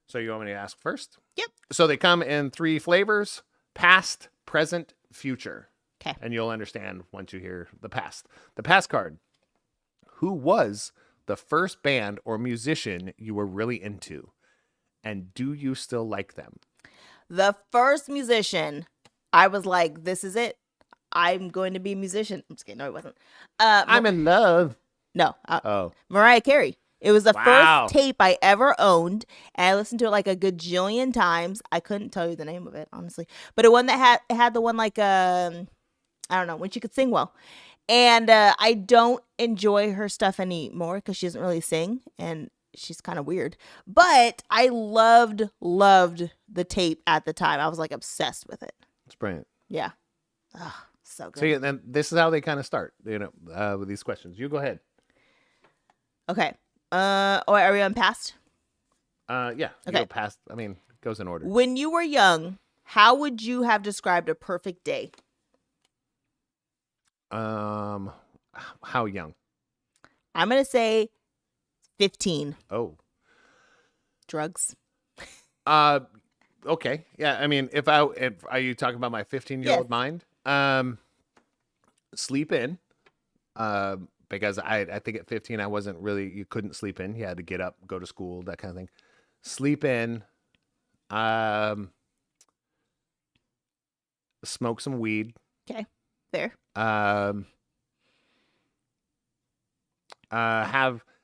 So you want me to ask first? Yep. So they come in 3 flavors: past, present, future. Okay. And you'll understand once you hear the past. The past card. Who was the first band or musician you were really into? And do you still like them? The first musician, I was like, this is it. I'm going to be a musician. I'm just kidding. No, it wasn't. I'm in love. No. Mariah Carey. It was the first tape I ever owned, and I listened to it like a gajillion times. I couldn't tell you the name of it, honestly. But it one that had the one like I don't know, when she could sing well. And I don't enjoy her stuff anymore because she doesn't really sing, and she's kind of weird. But I loved the tape at the time. I was like obsessed with it. It's brilliant. Yeah. Oh, so good. So then this is how they kind of start, with these questions. You go ahead. Okay. Are we on past? Yeah. Okay. You go past. I mean, it goes in order. When you were young, how would you have described a perfect day? How young? I'm gonna say 15. Oh. Drugs. Okay. Yeah. I mean, if are you talking about my 15-year-old mind? Sleep in. Because I think at 15 I wasn't really, you couldn't sleep in. You had to get up, go to school, that kind of thing. Sleep in, smoke some weed. Okay. Fair.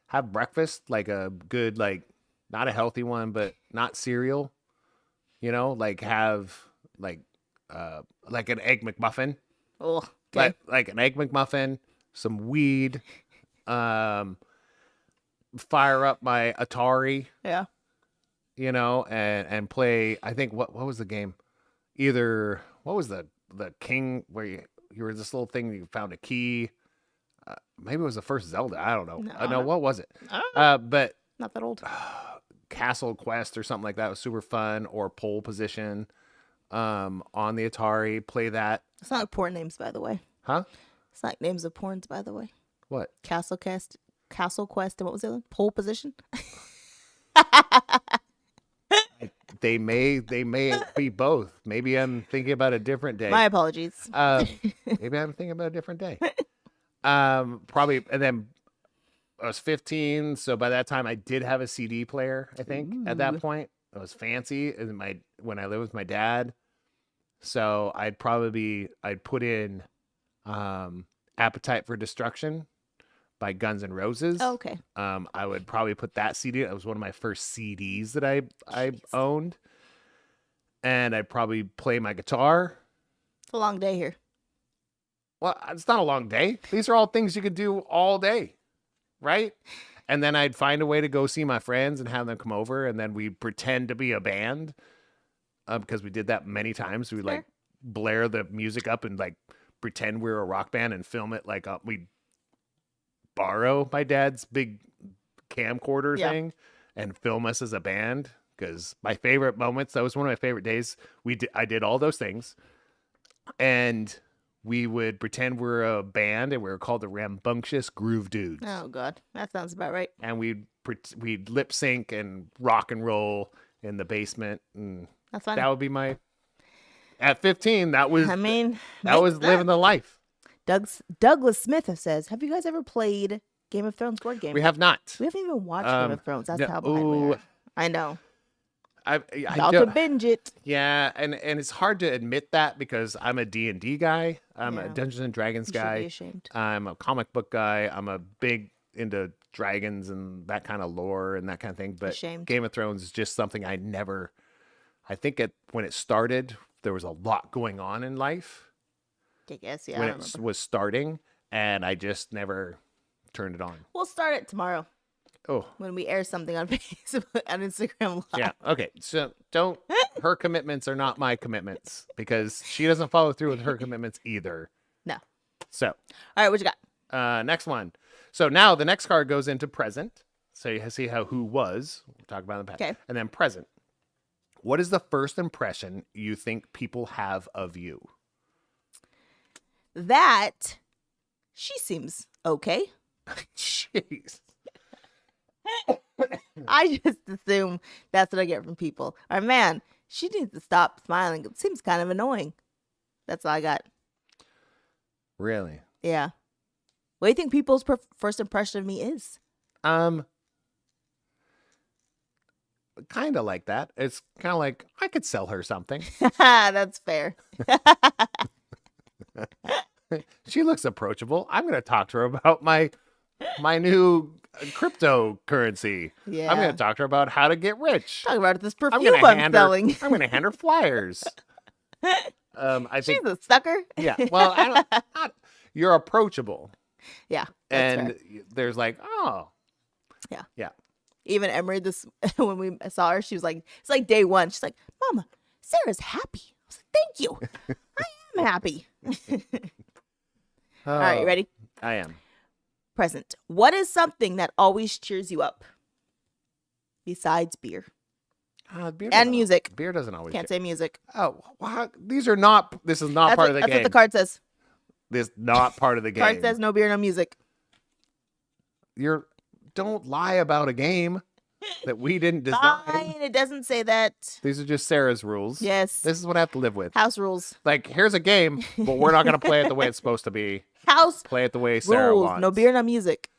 Have breakfast, like a good, like not a healthy one, but not cereal. You know, like have like an egg McMuffin. Oh, okay. Like an egg McMuffin, some weed, fire up my Atari, Yeah. you know, and play. I think what was the game? Either what was the king where you were this little thing, you found a key. Maybe it was the first Zelda. I don't know. No, what was it? But Not that old. Castle Quest or something like that was super fun. Or Pole Position, on the Atari. Play that. It's not like porn names, by the way. Huh? It's not names of porns, by the way. What? Castle Quest, and what was the other one? Pole Position. They may be both. Maybe I'm thinking about a different day. My apologies. Maybe I'm thinking about a different day. Probably, and then I was 15, so by that time I did have a CD player. I think at that point it was fancy. And when I lived with my dad, so I'd put in "Appetite for Destruction" by Guns N' Roses. Oh, okay. I would probably put that CD. It was one of my first CDs that I owned, and I'd probably play my guitar. It's a long day here. Well, it's not a long day. These are all things you could do all day, right? And then I'd find a way to go see my friends and have them come over, and then we pretend to be a band, because we did that many times. We like blare the music up and like pretend we're a rock band and film it like we borrow my dad's big camcorder thing and film us as a band. Because my favorite moments, that was one of my favorite days. I did all those things, and we would pretend we're a band, and we were called the Rambunctious Groove Dudes. Oh God, that sounds about right. And we'd lip sync and rock and roll in the basement, and That's fun. that would be my. At 15, that was. I mean, that was living the life. Douglas Smith says, "Have you guys ever played Game of Thrones board game?" We have not. We haven't even watched Game of Thrones. That's no, how behind we are. I know. I About to binge it. Yeah, and it's hard to admit that because I'm a D&D guy. I'm a Dungeons and Dragons You should guy. be ashamed. I'm a comic book guy. I'm a big into dragons and that kind of lore and that kind of thing. But Ashamed. Game of Thrones is just something I think when it started, there was a lot going on in life I guess, yeah. when I it don't remember. was starting, and I just never turned it on. We'll start it tomorrow Oh, when we air something on Facebook and Instagram Live. yeah. Okay. So her commitments are not my commitments because she doesn't follow through with her commitments either. No. So, All right, what you got? next one. So now the next card goes into present. So you see how who was. We'll talk about in the past. Okay. And then present. What is the first impression you think people have of you? That she seems okay. Jeez. I just assume that's what I get from people. Or man, she needs to stop smiling. It seems kind of annoying. That's all I got. Really? Yeah. What do you think people's first impression of me is? Kind of like that. It's kind of like I could sell her something. That's fair. She looks approachable. I'm going to talk to her about my new cryptocurrency. Yeah. I'm going to talk to her about how to get rich. Talk about this I'm perfume going I'm selling. I'm going to hand her flyers. I She's think. a sucker. Yeah. Well, you're approachable, Yeah. That's and fair. there's like, oh, Yeah. yeah. Even Emery, this when we saw her, she was like, it's like day one. She's like, Mama, Sarah's happy. I was like, thank you. I am happy. All right, you ready? I am. Present. What is something that always cheers you up? Besides beer. Beer And doesn't- music. Beer doesn't always. Can't say music. Oh, wow. This is not part of the That's game. what the card says. This is not part of the game. Card says no beer, no music. Don't lie about a game that we didn't design. Fine. It doesn't say that. These are just Sarah's rules. Yes. This is what I have to live with. House rules. Like, here's a game, but we're not going to play it the way it's supposed to be. House Play it the way Sarah rules. wants. No beer, no music.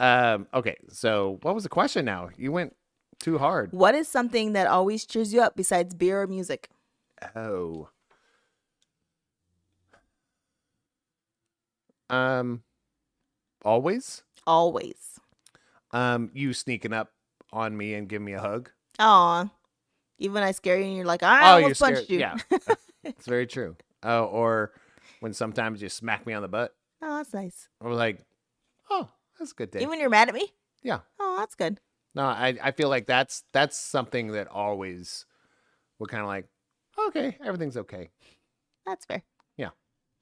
Okay, so what was the question now? You went too hard. What is something that always cheers you up besides beer or music? Oh. Always? Always. You sneaking up on me and giving me a hug. Aw. Even when I scare you and you're like, I almost punched you. Yeah, it's very true. Oh, or when sometimes you smack me on the butt. Oh, that's nice. Or like, oh, that's a good day. Even when you're mad at me? Yeah. Oh, that's good. No, I feel like that's something that always we're kind of like, okay, everything's okay. That's fair. Yeah.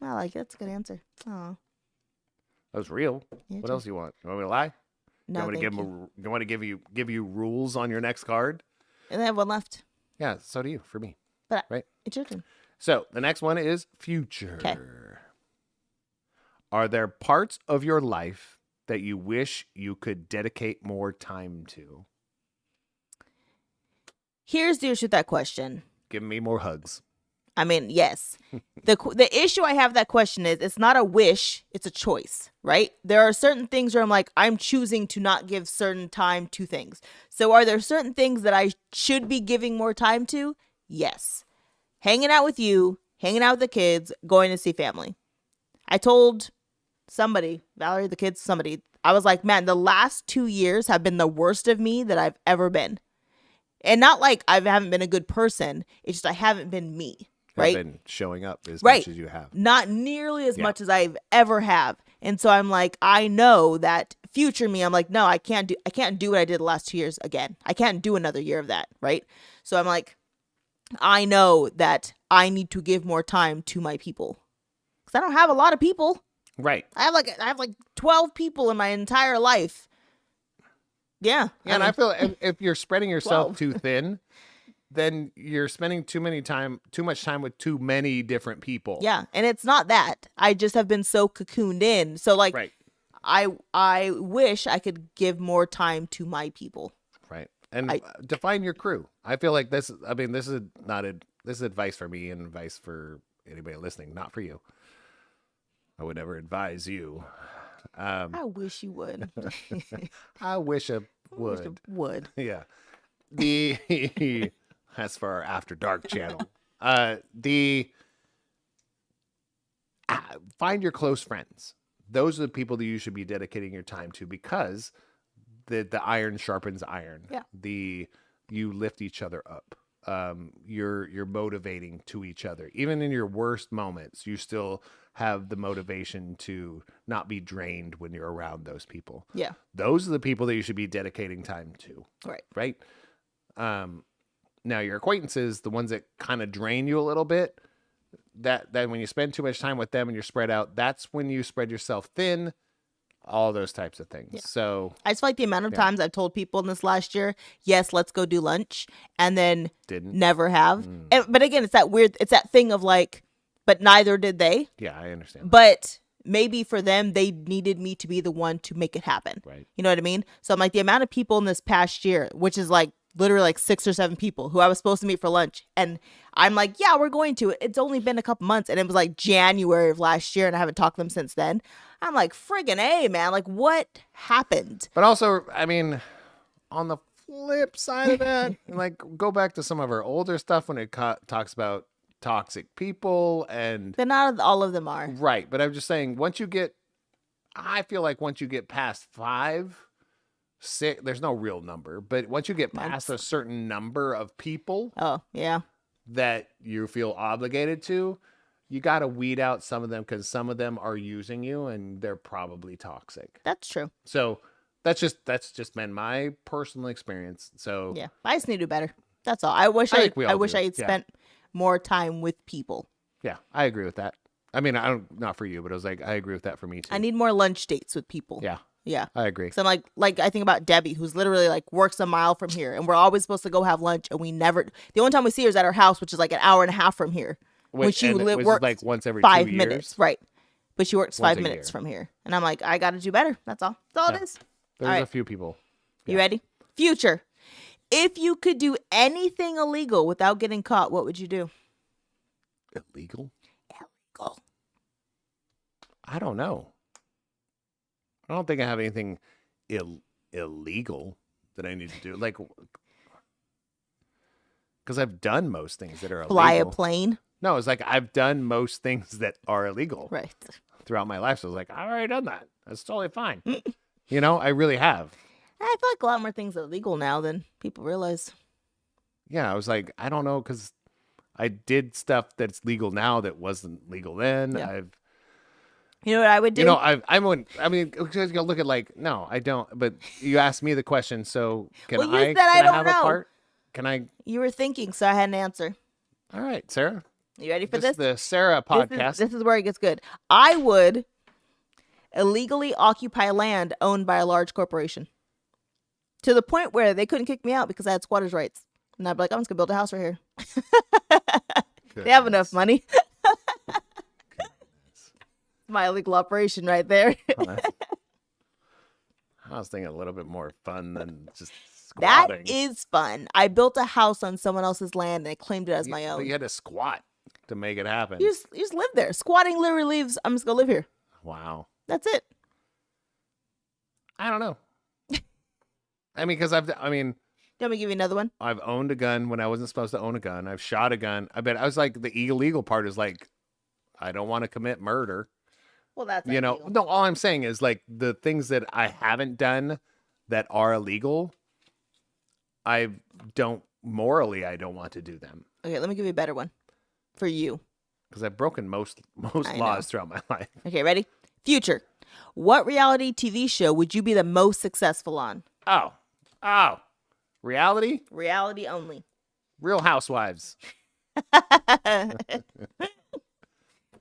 I like it. That's a good answer. Oh. That was real. Yeah, What true. else do you want? You want me to lie? No, you want thank to you. you want to give you rules on your next card? And I have one left. Yeah, so do you for me. But right? It's your turn. So the next one is future. 'Kay. Are there parts of your life that you wish you could dedicate more time to? Here's the issue with that question. Give me more hugs. I mean, yes. The issue I have with that question is it's not a wish, it's a choice, right? There are certain things where I'm like, I'm choosing to not give certain time to things. So are there certain things that I should be giving more time to? Yes. Hanging out with you, hanging out with the kids, going to see family. I told somebody, Valerie, the kids, somebody, I was like, man, the last 2 years have been the worst of me that I've ever been. And not like I haven't been a good person. It's just I haven't been me. Right? Have been showing up as Right. much as you have. Not nearly as Yeah. much as I've ever have. And so I'm like, I know that future me, I'm like, no, I can't do what I did the last 2 years again. I can't do another year of that. Right. So I'm like, I know that I need to give more time to my people. Because I don't have a lot of people. Right. I have like 12 people in my entire life. Yeah. Yeah, and I feel if you're spreading yourself 12. too thin, then you're spending too much time with too many different people. Yeah, and it's not that. I just have been so cocooned in. So like Right. I wish I could give more time to my people. Right. And define your crew. I feel like this is advice for me and advice for anybody listening, not for you. I would never advise you. I wish you would. I wish I I wish would. you would. Yeah. That's for our After Dark channel. Find your close friends. Those are the people that you should be dedicating your time to because the iron sharpens iron. Yeah. You lift each other up. You're motivating to each other. Even in your worst moments, you still have the motivation to not be drained when you're around those people. Yeah. Those are the people that you should be dedicating time to. Right. Right. Now your acquaintances, the ones that kind of drain you a little bit, that when you spend too much time with them and you're spread out, that's when you spread yourself thin, all those types of things. Yeah. So I just feel like the amount of times I've told people in this last year, yes, let's go do lunch, and then didn't. never have. But again, it's that thing of like, but neither did they. Yeah, I understand. But maybe for them, they needed me to be the one to make it happen. Right. You know what I mean? So I'm like, the amount of people in this past year, which is like literally like 6 or 7 people who I was supposed to meet for lunch. And I'm like, yeah, we're going to. It's only been a couple months. And it was like January of last year. And I haven't talked to them since then. I'm like, friggin' A, man. Like, what happened? But also, I mean, on the flip side of that, like go back to some of our older stuff when it talks about toxic people and But not all of them are. right. But I'm just saying, I feel like once you get past 5, 6, there's no real number, but once you get past a certain number of people Oh, yeah. that you feel obligated to, you got to weed out some of them because some of them are using you and they're probably toxic. That's true. So that's just been my personal experience. So Yeah. I just need to do better. That's all. I wish I think we all wish do. I had Yeah. spent more time with people. yeah, I agree with that. I mean, not for you, but I was like, I agree with that for me too. I need more lunch dates with people. Yeah, Yeah. I agree. So I'm like I think about Debbie, who's literally like works a mile from here, and we're always supposed to go have lunch, and we never. The only time we see her is at her house, which is like an hour and a half from here. When she and it was works like once every 5 2 years. minutes, right? But she works Once 5 a minutes year. from here, and I'm like, I got to do better. That's all. That's all Yeah. it is. There's All right. a few people. You ready? Future. If you could do anything illegal without getting caught, what would you do? Illegal? Illegal. I don't know. I don't think I have anything illegal that I need to do. Like, because I've done most things that are illegal. Fly a plane. No, it's like I've done most things that are illegal Right. throughout my life. So I was like, I've already done that. That's totally fine. You know, I really have. I feel like a lot more things are legal now than people realize. Yeah, I was like, I don't know, because I did stuff that's legal now that wasn't legal then. Yeah. I've, You know what I would do? you know, I mean, because you look at like, no, I don't. But you asked me the question, so can Well, you I? said Can I don't have know. a part? Can I? You were thinking, so I had an answer. All right, Sarah. You ready for This is this? the Sarah podcast. This is where it gets good. I would illegally occupy land owned by a large corporation to the point where they couldn't kick me out because I had squatters' rights. And I'd be like, I'm just going to build a house right here. They have enough money. My illegal operation right there. I was thinking a little bit more fun than just That squatting. is fun. I built a house on someone else's land and I claimed it as my But own. you had to squat to make it happen. You just live there. Squatting literally leaves, I'm just going to live here. Wow. That's it. I don't know. I mean, because You want me to give you another one? I've owned a gun when I wasn't supposed to own a gun. I've shot a gun. I was like, the illegal part is like, I don't want to commit murder. Well, that's You know, illegal. no, all I'm saying is like the things that I haven't done that are illegal, I don't want to do them Okay, let me give you a better one for you. because I've broken most I laws throughout my life. Okay, ready? Future. What reality TV show would you be the most successful on? Oh, reality, Reality only. Real Housewives.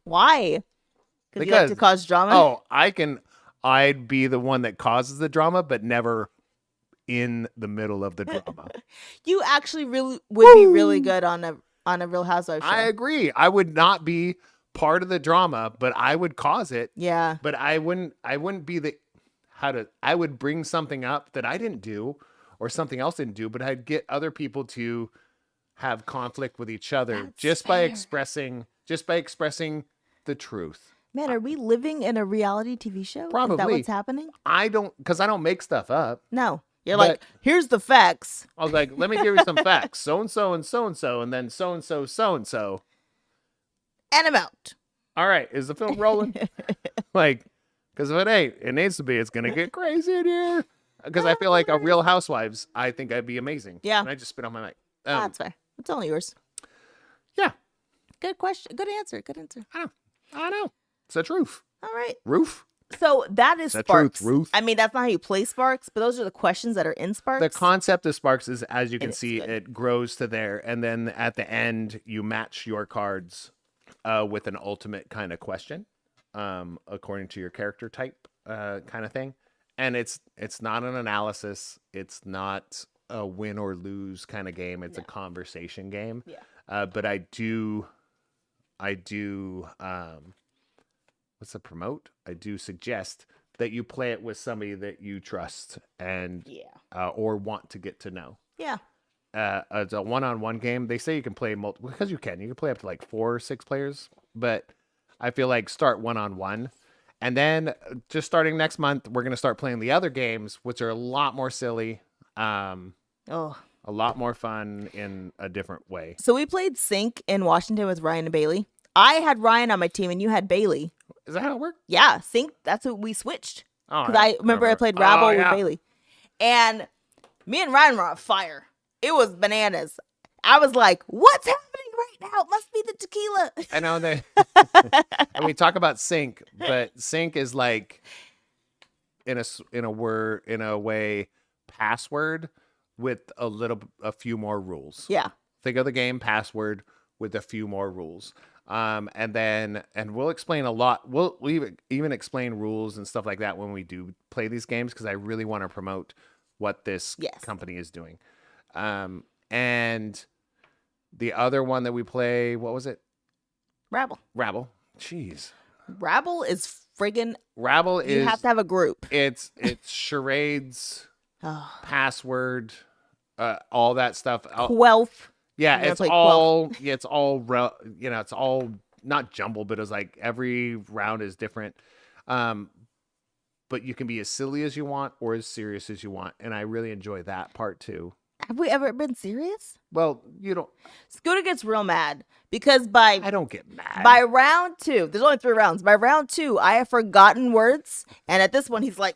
Why? Because you like to Because- cause drama? Oh, I'd be the one that causes the drama, but never in the middle of the drama. You actually really would be really good on a Real Housewives show. I agree. I would not be part of the drama, but I would cause it. Yeah. But I wouldn't be I would bring something up that I didn't do or something else didn't do, but I'd get other people to have conflict with each other That's just by fair. expressing the truth. Man, are we living in a reality TV show? Is that Probably. what's happening? Because I don't make stuff up. No. You're But- like, here's the facts. I was like, let me give you some facts. So-and-so and so-and-so, and then so-and-so, so-and-so. And I'm out. All right, is the film rolling? Like, because if it ain't, it needs to be. It's going to get crazy in here. Because I feel like a Real Housewives, I think I'd be amazing. Yeah. And I just spit on my mic. That's fair. It's all yours. Yeah, Good question. Good answer. Good answer. I know. It's the truth. All right. Roof. So that is The truth, Sparks. Ruth. I mean, that's not how you play Sparks, but those are the questions that are in Sparks. The concept of Sparks is, as you can it's see, good. it grows to there. And then at the end, you match your cards with an ultimate kind of question according to your character type kind of thing. And it's not an analysis. It's not a win or lose kind of game. It's a conversation game. Yeah. But I do what's the promote? I do suggest that you play it with somebody that you trust and or want to get to know. Yeah. It's a one-on-one game. They say you can play multiple because you can play up to like 4 or 6 players, but I feel like start one-on-one. And then just starting next month, we're going to start playing the other games, which are a lot more silly, a lot more fun in a different way. So we played Sync in Washington with Ryan and Bailey. I had Ryan on my team and you had Bailey. Is that how it worked? Yeah, Sync. That's what we switched. Oh, Because I remember I played Rabble with yeah. Bailey. And me and Ryan were on fire. It was bananas. I was like, what's happening right now? It must be the tequila. I know they and we talk about sync, but sync is like in a way password with a few more rules. Yeah. Think of the game password with a few more rules. And we'll explain a lot. We'll even explain rules and stuff like that when we do play these games because I really want to promote what this company is doing. And the other one that we play, what was it? Rabble. Jeez. Rabble is friggin' Rabble is you have to have a group. it's charades, Oh. password, all that stuff. Quelf. Yeah, I'm gonna it's play all it's all not jumbled, but it was like every round is different. But you can be as silly as you want or as serious as you want. And I really enjoy that part too. Have we ever been serious? Well, you don't. Scooter gets real mad because I don't get mad. by round 2, there's only 3 rounds. By round 2, I have forgotten words. And at this one, he's like,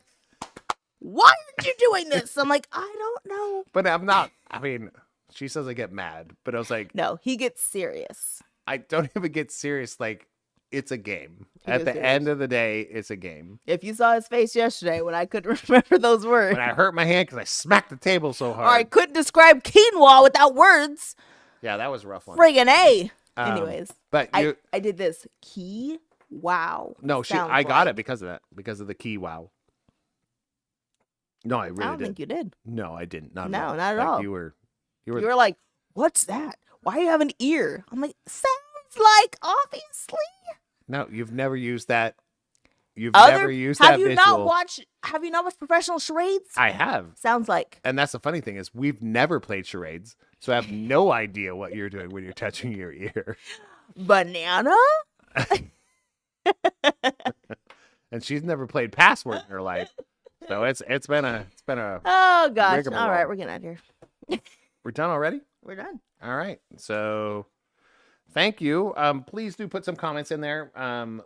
why aren't you doing this? I'm like, I don't know. But I'm not. I mean, she says I get mad, but I was like, No, he gets serious. I don't even get serious. Like, it's a game. He At is the serious. end of the day, it's a game. If you saw his face yesterday when I couldn't remember those words, When I hurt my hand because I smacked the table so hard. or I couldn't describe quinoa without words, Yeah, that was a rough one. friggin' A. Um, Anyways, But you, I did this key. Wow. no, I got it because of that, because of the key. Wow. No, I really I don't did. think you did. No, I didn't. Not No, at all. not at Like, all. You were. You were like, what's that? Why do you have an ear? I'm like, sounds like, obviously. No, you've never used that. You've Other- never used have that you visual. Have you not watched professional charades? I have. Sounds like. And that's the funny thing is we've never played charades, so I have no idea what you're doing when you're touching your ear. Banana? And she's never played password in her life, so it's been a Oh gosh. Rigmarole. All right, we're getting out of here. We're done already. We're done. All right, so thank you. Please do put some comments in there.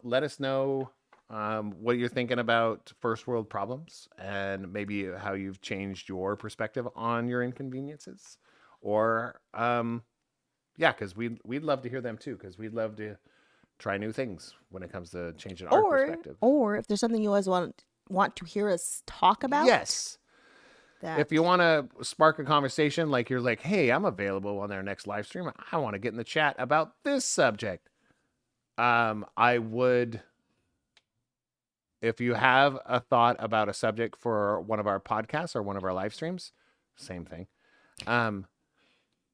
Let us know what you're thinking about first world problems and maybe how you've changed your perspective on your inconveniences, or yeah, because we'd love to hear them too, because we'd love to try new things when it comes to changing our perspective. Or if there's something you guys want to hear us talk about. Yes. That, If you want to spark a conversation, like you're like, hey, I'm available on their next live stream. I want to get in the chat about this subject. I would, if you have a thought about a subject for one of our podcasts or one of our live streams, same thing.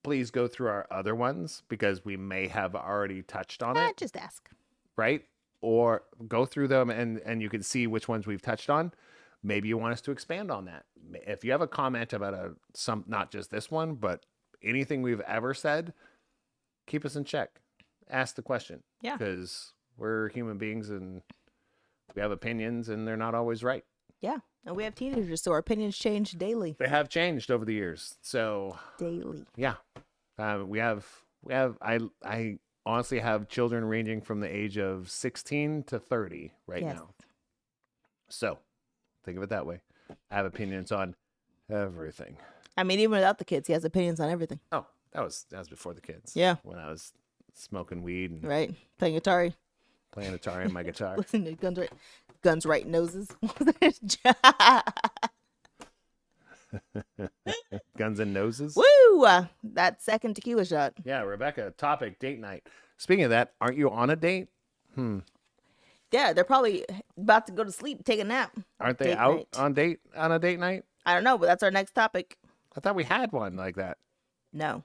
Please go through our other ones because we may have already touched on it, just ask. right? Or go through them and you can see which ones we've touched on. Maybe you want us to expand on that. If you have a comment about not just this one, but anything we've ever said, keep us in check. Ask the question. Yeah. Because we're human beings and we have opinions and they're not always right. Yeah. And we have teenagers, so our opinions change daily. They have changed over the years. So Daily. yeah, I honestly have children ranging from the age of 16 to 30 right Yes. now. So think of it that way. I have opinions on everything. I mean, even without the kids, he has opinions on everything. Oh, that was before the kids. Yeah. When I was smoking weed and Right. Playing Atari. playing Atari on my guitar. Listen to guns right noses. Guns and noses. Woo! That second tequila shot. Yeah, Rebecca, topic, date night. Speaking of that, aren't you on a date? Yeah, they're probably about to go to sleep, take a nap. Aren't they Date out night. on a date night? I don't know, but that's our next topic. I thought we had one like that. No.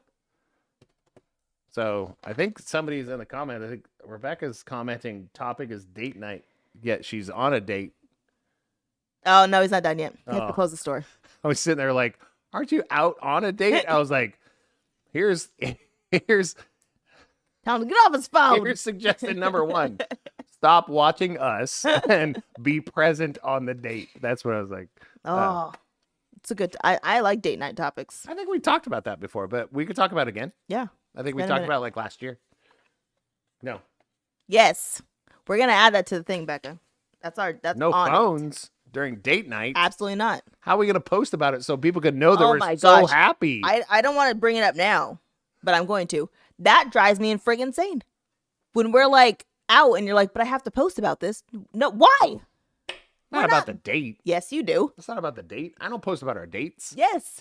So I think somebody's in the comment. I think Rebecca's commenting topic is date night. Yet she's on a date. Oh, no, he's not done yet. He has Oh. to close the store. I was sitting there like, aren't you out on a date? I was like, here's Tell him to get off his phone. here's suggestion number 1. Stop watching us and be present on the date. That's what I was like. Oh, it's a good. I like date night topics. I think we talked about that before, but we could talk about it again. Yeah. I think we Been a talked minute. about it like last year. No. Yes. We're gonna add that to the thing, Becca. That's No on it. phones during date night. Absolutely not. How are we going to post about it so people could know that Oh we're my so gosh. happy? I don't want to bring it up now, but I'm going to. That drives me friggin' insane. When we're like out and you're like, but I have to post about this. No, why? Not about the date. Yes, you do. It's not about the date. I don't post about our dates. Yes.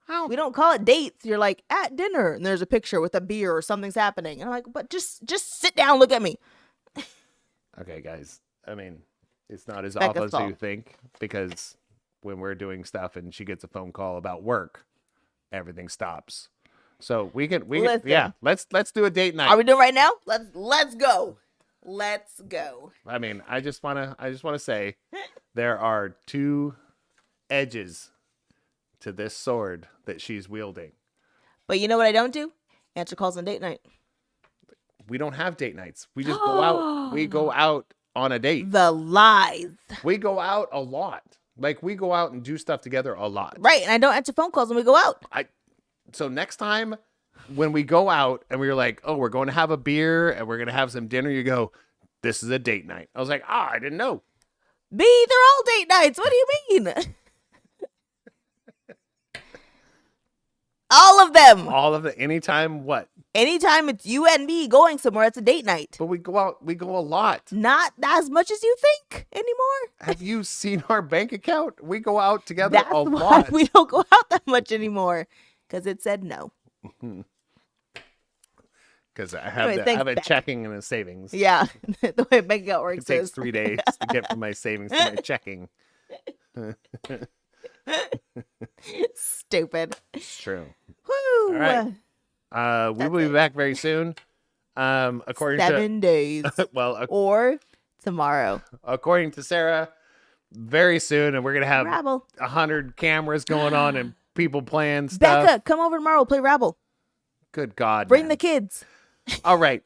How? We don't call it dates. You're like at dinner and there's a picture with a beer or something's happening. And I'm like, but just sit down, look at me. Okay, guys. I mean, it's not as Becca's awful as you fault. think, because when we're doing stuff and she gets a phone call about work, everything stops. So we can Listen. yeah, let's do a date night. Are we doing it right now? Let's go. Let's go. I mean, I just want to say there are 2 edges to this sword that she's wielding. But you know what I don't do? Answer calls on date night. We don't have date nights. We just go out. We go out on a date. The lies. We go out a lot. Like, we go out and do stuff together a lot. Right, and I don't answer phone calls when we go out. So next time when we go out and we were like, oh, we're going to have a beer and we're going to have some dinner, you go, this is a date night. I was like, I didn't know. They're all date nights. What do you mean? All of them. Anytime what? Anytime it's you and me going somewhere, it's a date night. But we go out, we go a lot. Not as much as you think anymore. Have you seen our bank account? We go out together That's a why lot. we don't go out that much anymore. Because it said no. Because I have, Anyway, I thanks, have a Beck. checking and a savings. Yeah. The way bank account works It takes is 3 days to get from my savings to my checking. stupid. It's true. Woo. All right. We will be back very soon. According 7 days. to Or tomorrow. according to Sarah, very soon, and we're gonna have Rabble. 100 cameras going on and people playing stuff. Becca, come over tomorrow. We'll play Rabble. Good God. Bring man. the kids. All right.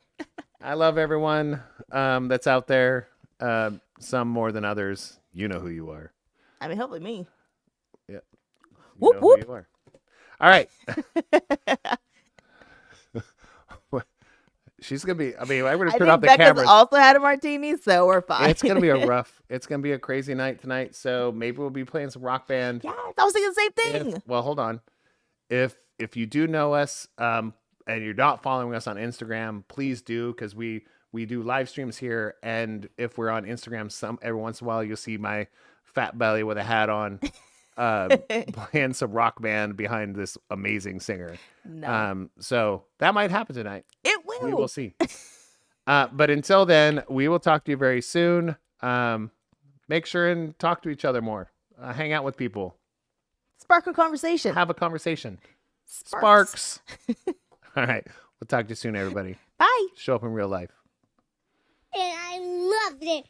I love everyone that's out there. Some more than others. You know who you are. I mean, hopefully me. Yeah. You Whoop, know whoop. who you are. All right. She's gonna be. I mean, I'm gonna I turn think off the Becca's cameras. also had a martini, so we're fine. It's gonna be it's gonna be a crazy night tonight. So maybe we'll be playing some Rock Band. Yeah, I was thinking the same thing. Well, hold on. If you do know us, and you're not following us on Instagram, please do, because we do live streams here, and if we're on Instagram, every once in a while you'll see my fat belly with a hat on, playing some Rock Band behind this amazing singer. No. So that might happen tonight. It will. We will see. But until then, we will talk to you very soon. Make sure and talk to each other more. Hang out with people. Spark a conversation. Have a conversation. Sparks. All right. We'll talk to you soon, everybody. Bye. Show up in real life. And I loved it.